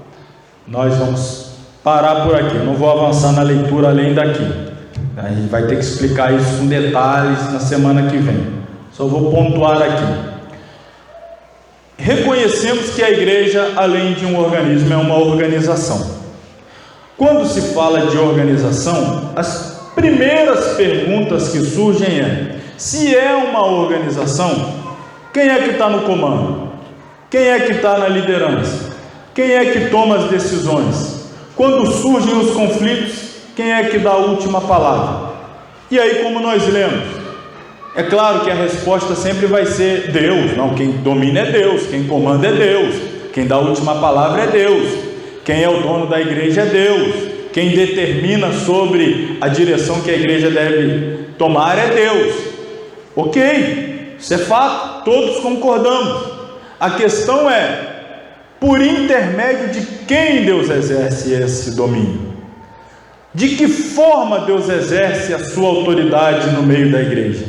S1: Nós vamos parar por aqui, não vou avançar na leitura além daqui. A gente vai ter que explicar isso com detalhes na semana que vem. Só vou pontuar aqui. Reconhecemos que a igreja, além de um organismo, é uma organização. Quando se fala de organização, as primeiras perguntas que surgem é: se é uma organização, quem é que está no comando? Quem é que está na liderança? Quem é que toma as decisões? Quando surgem os conflitos, quem é que dá a última palavra? E aí, como nós lemos? É claro que a resposta sempre vai ser Deus. Não, quem domina é Deus, quem comanda é Deus, quem dá a última palavra é Deus, quem é o dono da igreja é Deus, quem determina sobre a direção que a igreja deve tomar é Deus. Ok, isso é fato, todos concordamos. A questão é, por intermédio de quem Deus exerce esse domínio? De que forma Deus exerce a sua autoridade no meio da igreja?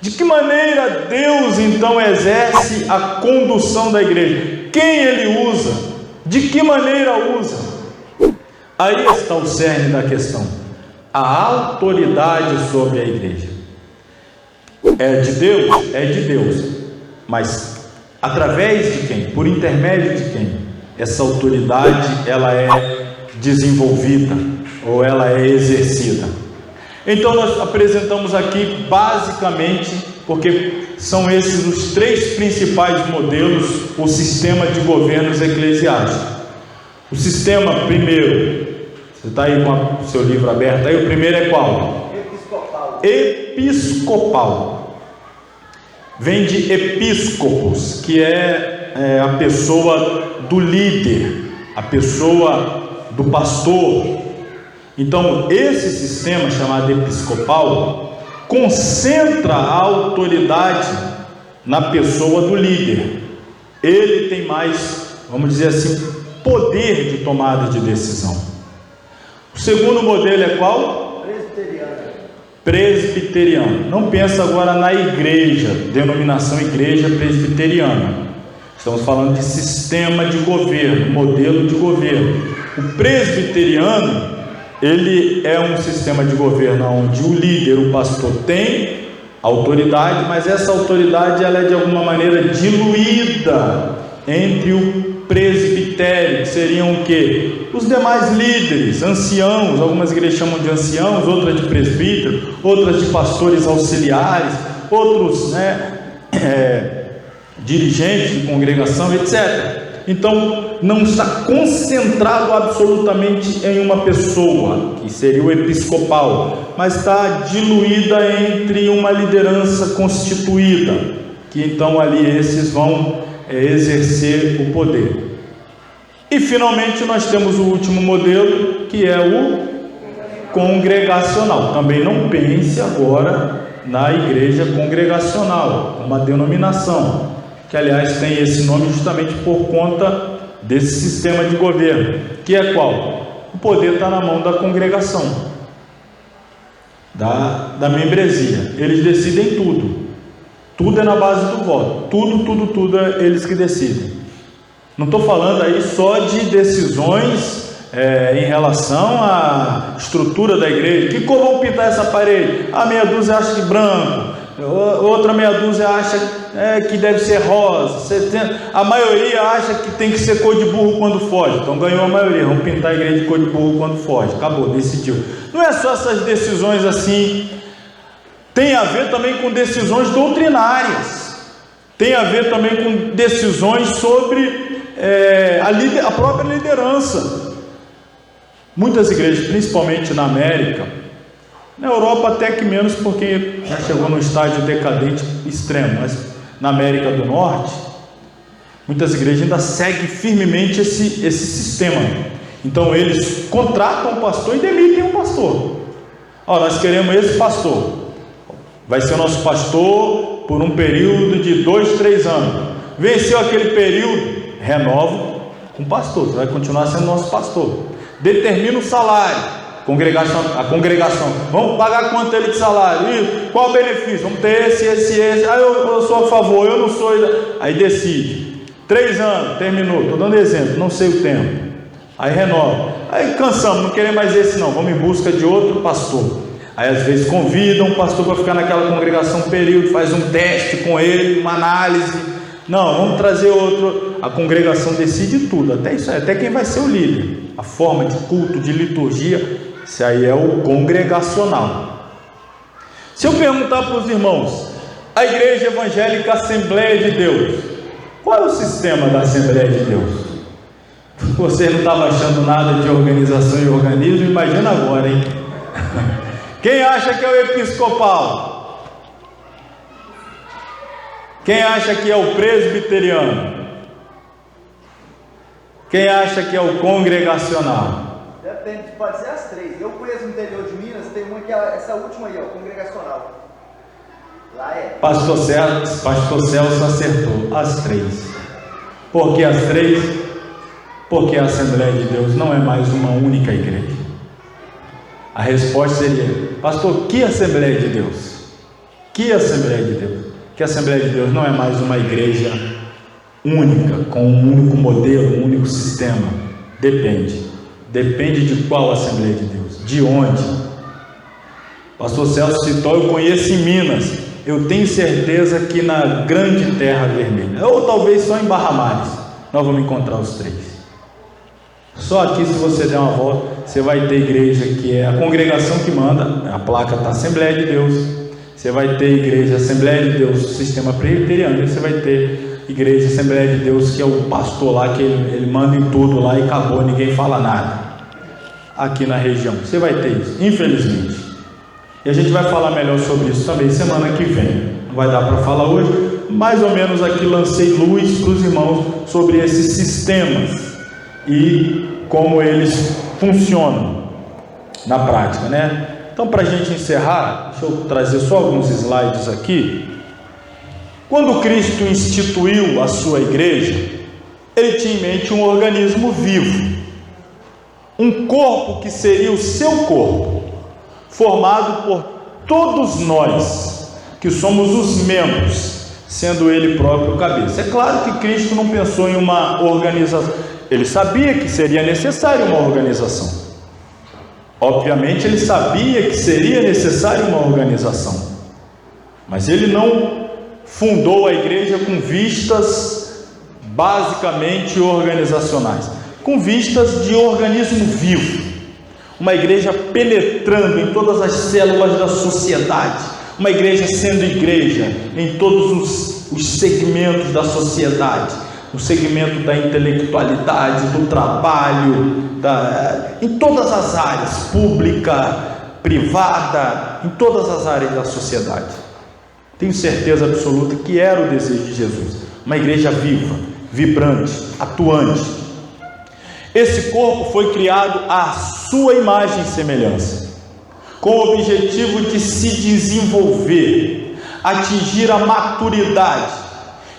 S1: De que maneira Deus então exerce a condução da igreja? Quem Ele usa? De que maneira usa? Aí está o cerne da questão. A autoridade sobre a igreja é de Deus? É de Deus. Mas através de quem? Por intermédio de quem? Essa autoridade ela é desenvolvida ou ela é exercida. Então nós apresentamos aqui basicamente, porque são esses os três principais modelos, o sistema de governos eclesiásticos. O sistema primeiro, você está aí com o seu livro aberto aí, o primeiro é qual? Episcopal. Episcopal. Vem de episcopos, que é a pessoa do líder, a pessoa do pastor. Então, esse sistema chamado episcopal concentra a autoridade na pessoa do líder. Ele tem mais, vamos dizer assim, poder de tomada de decisão. O segundo modelo é qual? Presbiteriano. Presbiteriano. Não pensa agora na igreja, denominação igreja presbiteriana. Estamos falando de sistema de governo, modelo de governo. O presbiteriano, ele é um sistema de governo onde o líder, o pastor, tem autoridade, mas essa autoridade ela é de alguma maneira diluída entre o presbitério, que seriam o quê? Os demais líderes, anciãos, algumas igrejas chamam de anciãos, outras de presbítero, outras de pastores auxiliares, outros dirigentes de congregação, etc. Então, não está concentrado absolutamente em uma pessoa, que seria o episcopal, mas está diluída entre uma liderança constituída, que então ali esses vão exercer o poder. E finalmente nós temos o último modelo, que é o congregacional. Também não pense agora na igreja congregacional, uma denominação, que aliás tem esse nome justamente por conta desse sistema de governo, que é qual? O poder está na mão da congregação, da membresia. Eles decidem tudo é na base do voto, tudo é eles que decidem. Não estou falando aí só de decisões em relação à estrutura da igreja. Que cor vão pintar essa parede? A meia dúzia acha que branco, outra meia dúzia acha que deve ser rosa, a maioria acha que tem que ser cor de burro quando foge. Então ganhou a maioria, vamos pintar a igreja de cor de burro quando foge, acabou, decidiu. Não é só essas decisões assim, tem a ver também com decisões doutrinárias, tem a ver também com decisões sobre a própria liderança. Muitas igrejas, principalmente na América, na Europa até que menos, porque já chegou no estágio decadente extremo, mas na América do Norte, muitas igrejas ainda seguem firmemente esse sistema. Então eles contratam um pastor e demitem um pastor. Nós queremos esse pastor, vai ser o nosso pastor por um período de 2-3 anos. Venceu aquele período, renova com o pastor, você vai continuar sendo nosso pastor. Determina o salário. A congregação, vamos pagar quanto ele de salário? E qual o benefício? Vamos ter esse. Eu sou a favor, eu não sou. Aí decide. 3 anos, terminou. Estou dando exemplo, não sei o tempo. Aí renova. Aí cansamos, não queremos mais esse não. Vamos em busca de outro pastor. Aí às vezes convidam o pastor para ficar naquela congregação um período, faz um teste com ele, uma análise. Não, vamos trazer outro. A congregação decide tudo, até isso, até quem vai ser o líder, a forma de culto, de liturgia. Isso aí é o congregacional. Se eu perguntar para os irmãos, a Igreja Evangélica Assembleia de Deus, qual é o sistema da Assembleia de Deus? Você não estava achando nada de organização e organismo, imagina agora, hein? Quem acha que é o episcopal? Quem acha que é o presbiteriano? Quem acha que é o congregacional?
S2: Depende, pode ser as três. Eu conheço no interior de Minas, tem uma que é essa última aí, ó, congregacional. Lá é. Pastor
S1: Celso acertou, as três. Por que as três? Porque a Assembleia de Deus não é mais uma única igreja. A resposta seria: pastor, que Assembleia de Deus? Que Assembleia de Deus? Que a Assembleia de Deus não é mais uma igreja única, com um único modelo, um único sistema. Depende de qual Assembleia de Deus, de onde. Pastor Celso citou, eu conheço em Minas, eu tenho certeza que na grande terra vermelha, ou talvez só em Barra Mares, nós vamos encontrar os três. Só aqui, se você der uma volta, você vai ter igreja que é a congregação que manda, a placa está Assembleia de Deus. Você vai ter igreja Assembleia de Deus, sistema presbiteriano. Você vai ter igreja Assembleia de Deus, que é o pastor lá, que ele manda em tudo lá e acabou, ninguém fala nada. Aqui na região, você vai ter isso, infelizmente. E a gente vai falar melhor sobre isso também semana que vem. Não vai dar para falar hoje, mais ou menos aqui lancei luz para os irmãos sobre esses sistemas e como eles funcionam na prática, né? Então, para a gente encerrar, deixa eu trazer só alguns slides aqui. Quando Cristo instituiu a sua igreja, ele tinha em mente um organismo vivo, um corpo que seria o seu corpo, formado por todos nós, que somos os membros, sendo ele próprio o cabeça. É claro que Cristo não pensou em uma organização. Ele sabia que seria necessária uma organização. Obviamente ele sabia que seria necessária uma organização. Mas ele não fundou a igreja com vistas basicamente organizacionais, com vistas de organismo vivo. Uma igreja penetrando em todas as células da sociedade. Uma igreja sendo igreja em todos os segmentos da sociedade. No segmento da intelectualidade, do trabalho, em todas as áreas, pública, privada, em todas as áreas da sociedade. Tenho certeza absoluta que era o desejo de Jesus, uma igreja viva, vibrante, atuante. Esse corpo foi criado à sua imagem e semelhança, com o objetivo de se desenvolver, atingir a maturidade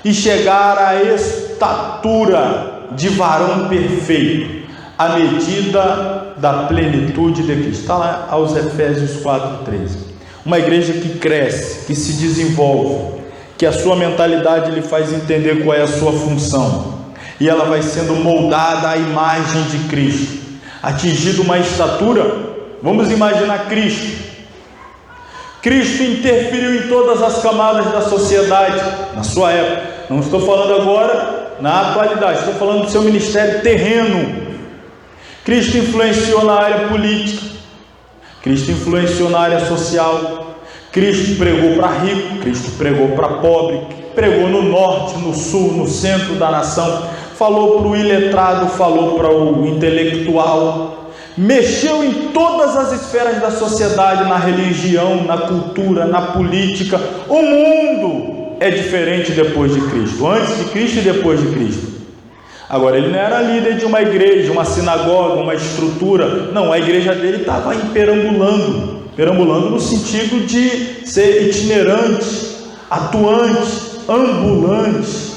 S1: e chegar à estatura de varão perfeito, à medida da plenitude de Cristo. Está lá aos Efésios 4:13. Uma igreja que cresce, que se desenvolve, que a sua mentalidade lhe faz entender qual é a sua função, e ela vai sendo moldada à imagem de Cristo, atingido uma estatura. Vamos imaginar Cristo. Cristo interferiu em todas as camadas da sociedade na sua época. Não estou falando agora na atualidade, estou falando do seu ministério terreno. Cristo influenciou na área política, Cristo influenciou na área social, Cristo pregou para rico, Cristo pregou para pobre, pregou no norte, no sul, no centro da nação, falou para o iletrado, falou para o intelectual, mexeu em todas as esferas da sociedade, na religião, na cultura, na política. O mundo é diferente depois de Cristo, antes de Cristo e depois de Cristo. Agora, ele não era líder de uma igreja, uma sinagoga, uma estrutura. Não, a igreja dele estava perambulando no sentido de ser itinerante, atuante, ambulante.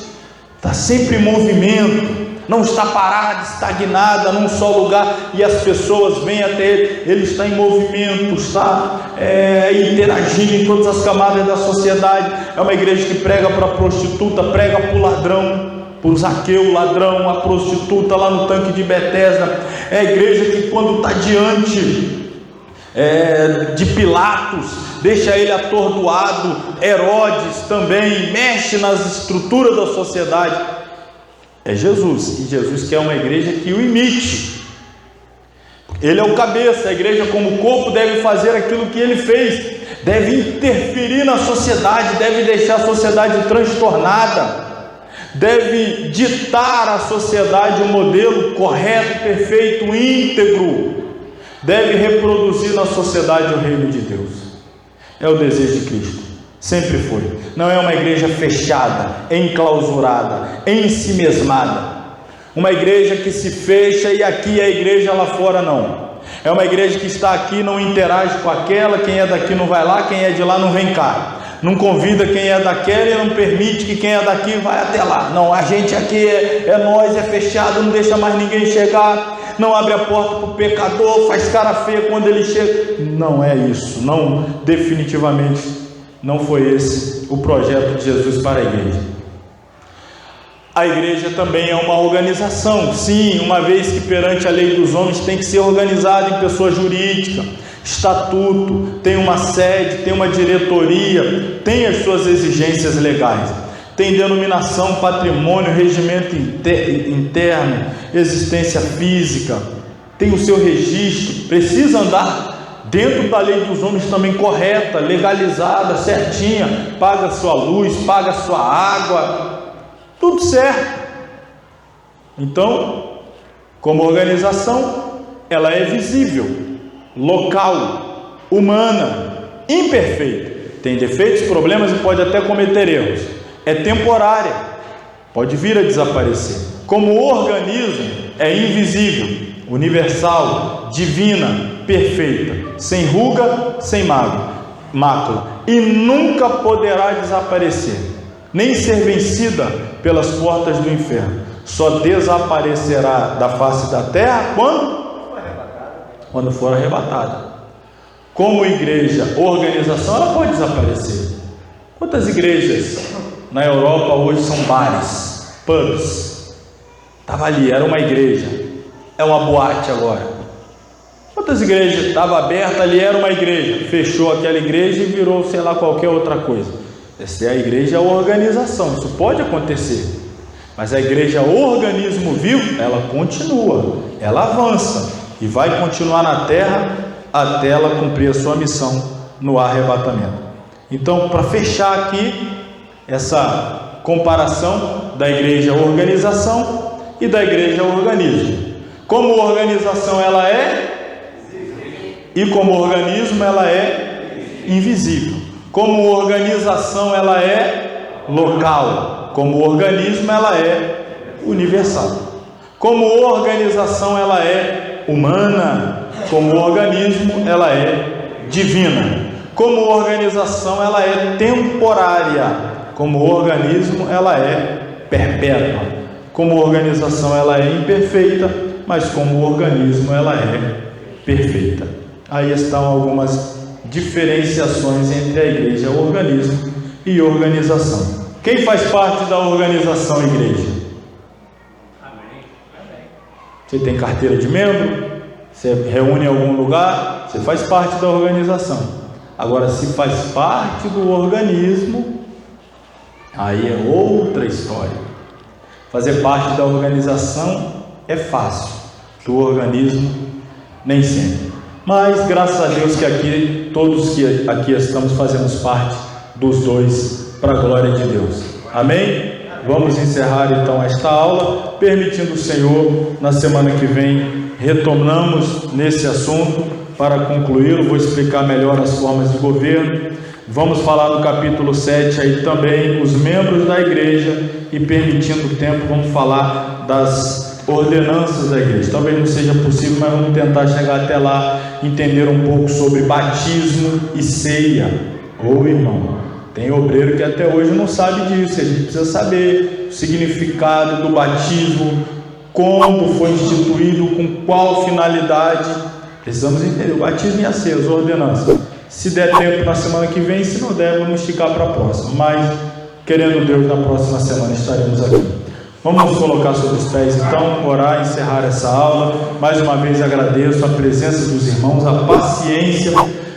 S1: Está sempre em movimento, não está parada, estagnada num só lugar, e as pessoas vêm até ele está em movimento, está interagindo em todas as camadas da sociedade. É uma igreja que prega para a prostituta, prega para o ladrão, para o Zaqueu, ladrão, a prostituta lá no tanque de Betesda. É a igreja que, quando está diante de Pilatos, deixa ele atordoado. Herodes também mexe nas estruturas da sociedade. É Jesus, e Jesus quer uma igreja que o imite. Ele é o cabeça, a igreja como corpo deve fazer aquilo que ele fez, deve interferir na sociedade, deve deixar a sociedade transtornada, deve ditar à sociedade um modelo correto, perfeito, íntegro, deve reproduzir na sociedade o reino de Deus. É o desejo de Cristo, sempre foi. Não é uma igreja fechada, enclausurada, ensimesmada, uma igreja que se fecha e aqui é a igreja, lá fora não. É uma igreja que está aqui, não interage com aquela, quem é daqui não vai lá, quem é de lá não vem cá, não convida quem é daquela e não permite que quem é daqui vai até lá. Não, a gente aqui é nós, é fechado, não deixa mais ninguém chegar, não abre a porta para o pecador, faz cara feia quando ele chega. Não é isso, não, definitivamente não foi esse o projeto de Jesus para a igreja. A igreja também é uma organização, sim, uma vez que perante a lei dos homens tem que ser organizada em pessoa jurídica, estatuto, tem uma sede, tem uma diretoria, tem as suas exigências legais, tem denominação, patrimônio, regimento interno, existência física, tem o seu registro, precisa andar dentro da lei dos homens também correta, legalizada, certinha, paga sua luz, paga sua água, tudo certo. Então, como organização, ela é visível, local, humana, imperfeita, tem defeitos, problemas e pode até cometer erros, é temporária, pode vir a desaparecer. Como organismo, é invisível, universal, divina, perfeita, sem ruga, sem mácula, e nunca poderá desaparecer, nem ser vencida pelas portas do inferno. Só desaparecerá da face da terra quando for arrebatada. Como igreja, organização, ela pode desaparecer. Quantas igrejas na Europa hoje são bares, pubs? Estava ali, era uma igreja, é uma boate agora. Quantas igrejas estava aberta ali, era uma igreja, fechou aquela igreja e virou sei lá qualquer outra coisa. Essa é a igreja, a organização, isso pode acontecer, mas a igreja, organismo vivo, ela continua, ela avança e vai continuar na terra até ela cumprir a sua missão no arrebatamento. Então, para fechar aqui essa comparação da igreja organização e da igreja organismo, como organização ela é e como organismo ela é invisível. Como organização ela é local, como organismo ela é universal. Como organização ela é humana, como organismo ela é divina. Como organização ela é temporária, como organismo ela é perpétua. Como organização ela é imperfeita, mas como organismo ela é perfeita. Aí estão algumas diferenciações entre a igreja, organismo e organização. Quem faz parte da organização igreja? Você tem carteira de membro? Você reúne em algum lugar? Você faz parte da organização. Agora, se faz parte do organismo, aí é outra história. Fazer parte da organização é fácil, do organismo nem sempre. Mas graças a Deus que aqui, todos que aqui estamos, fazemos parte dos dois, para a glória de Deus. Amém? Vamos encerrar então esta aula, permitindo o Senhor, na semana que vem, retornamos nesse assunto para concluí-lo. Vou explicar melhor as formas de governo. Vamos falar no capítulo 7 aí também, os membros da igreja, e permitindo o tempo, vamos falar das ordenanças da igreja. Talvez não seja possível, mas vamos tentar chegar até lá, entender um pouco sobre batismo e ceia. Ô irmão, tem obreiro que até hoje não sabe disso. A gente precisa saber o significado do batismo, como foi instituído, com qual finalidade. Precisamos entender o batismo e a ceia, as ordenanças. Se der tempo na semana que vem, se não der, vamos esticar para a próxima. Mas, querendo Deus, na próxima semana estaremos aqui. Vamos nos colocar sobre os pés então, orar, encerrar essa aula. Mais uma vez agradeço a presença dos irmãos, a paciência,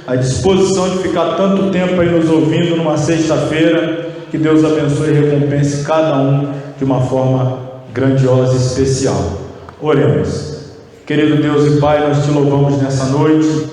S1: a disposição de ficar tanto tempo aí nos ouvindo numa sexta-feira. Que Deus abençoe e recompense cada um de uma forma grandiosa e especial. Oremos. Querido Deus e Pai, nós te louvamos nessa noite,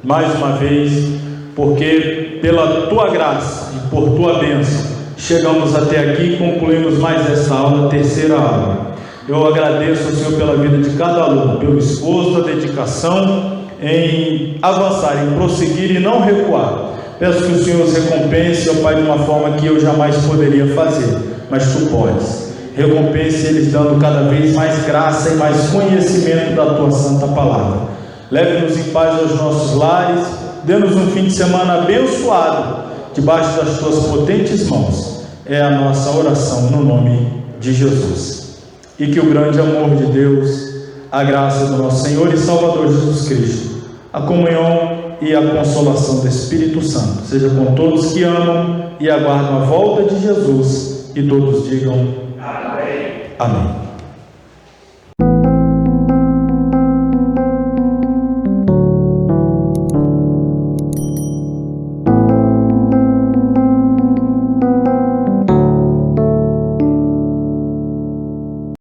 S1: mais uma vez, porque pela Tua graça e por Tua bênção, chegamos até aqui e concluímos mais esta aula, a terceira aula. Eu agradeço ao Senhor pela vida de cada aluno, pelo esforço, a dedicação em avançar, em prosseguir e não recuar. Peço que o Senhor os recompense, ó Pai, de uma forma que eu jamais poderia fazer, mas Tu podes. Recompense eles dando cada vez mais graça e mais conhecimento da Tua santa palavra. Leve-nos em paz aos nossos lares, dê-nos um fim de semana abençoado, debaixo das Tuas potentes mãos. É a nossa oração no nome de Jesus. E que o grande amor de Deus, a graça do nosso Senhor e Salvador Jesus Cristo, a comunhão e a consolação do Espírito Santo seja com todos que amam e aguardam a volta de Jesus, e todos digam amém. Amém.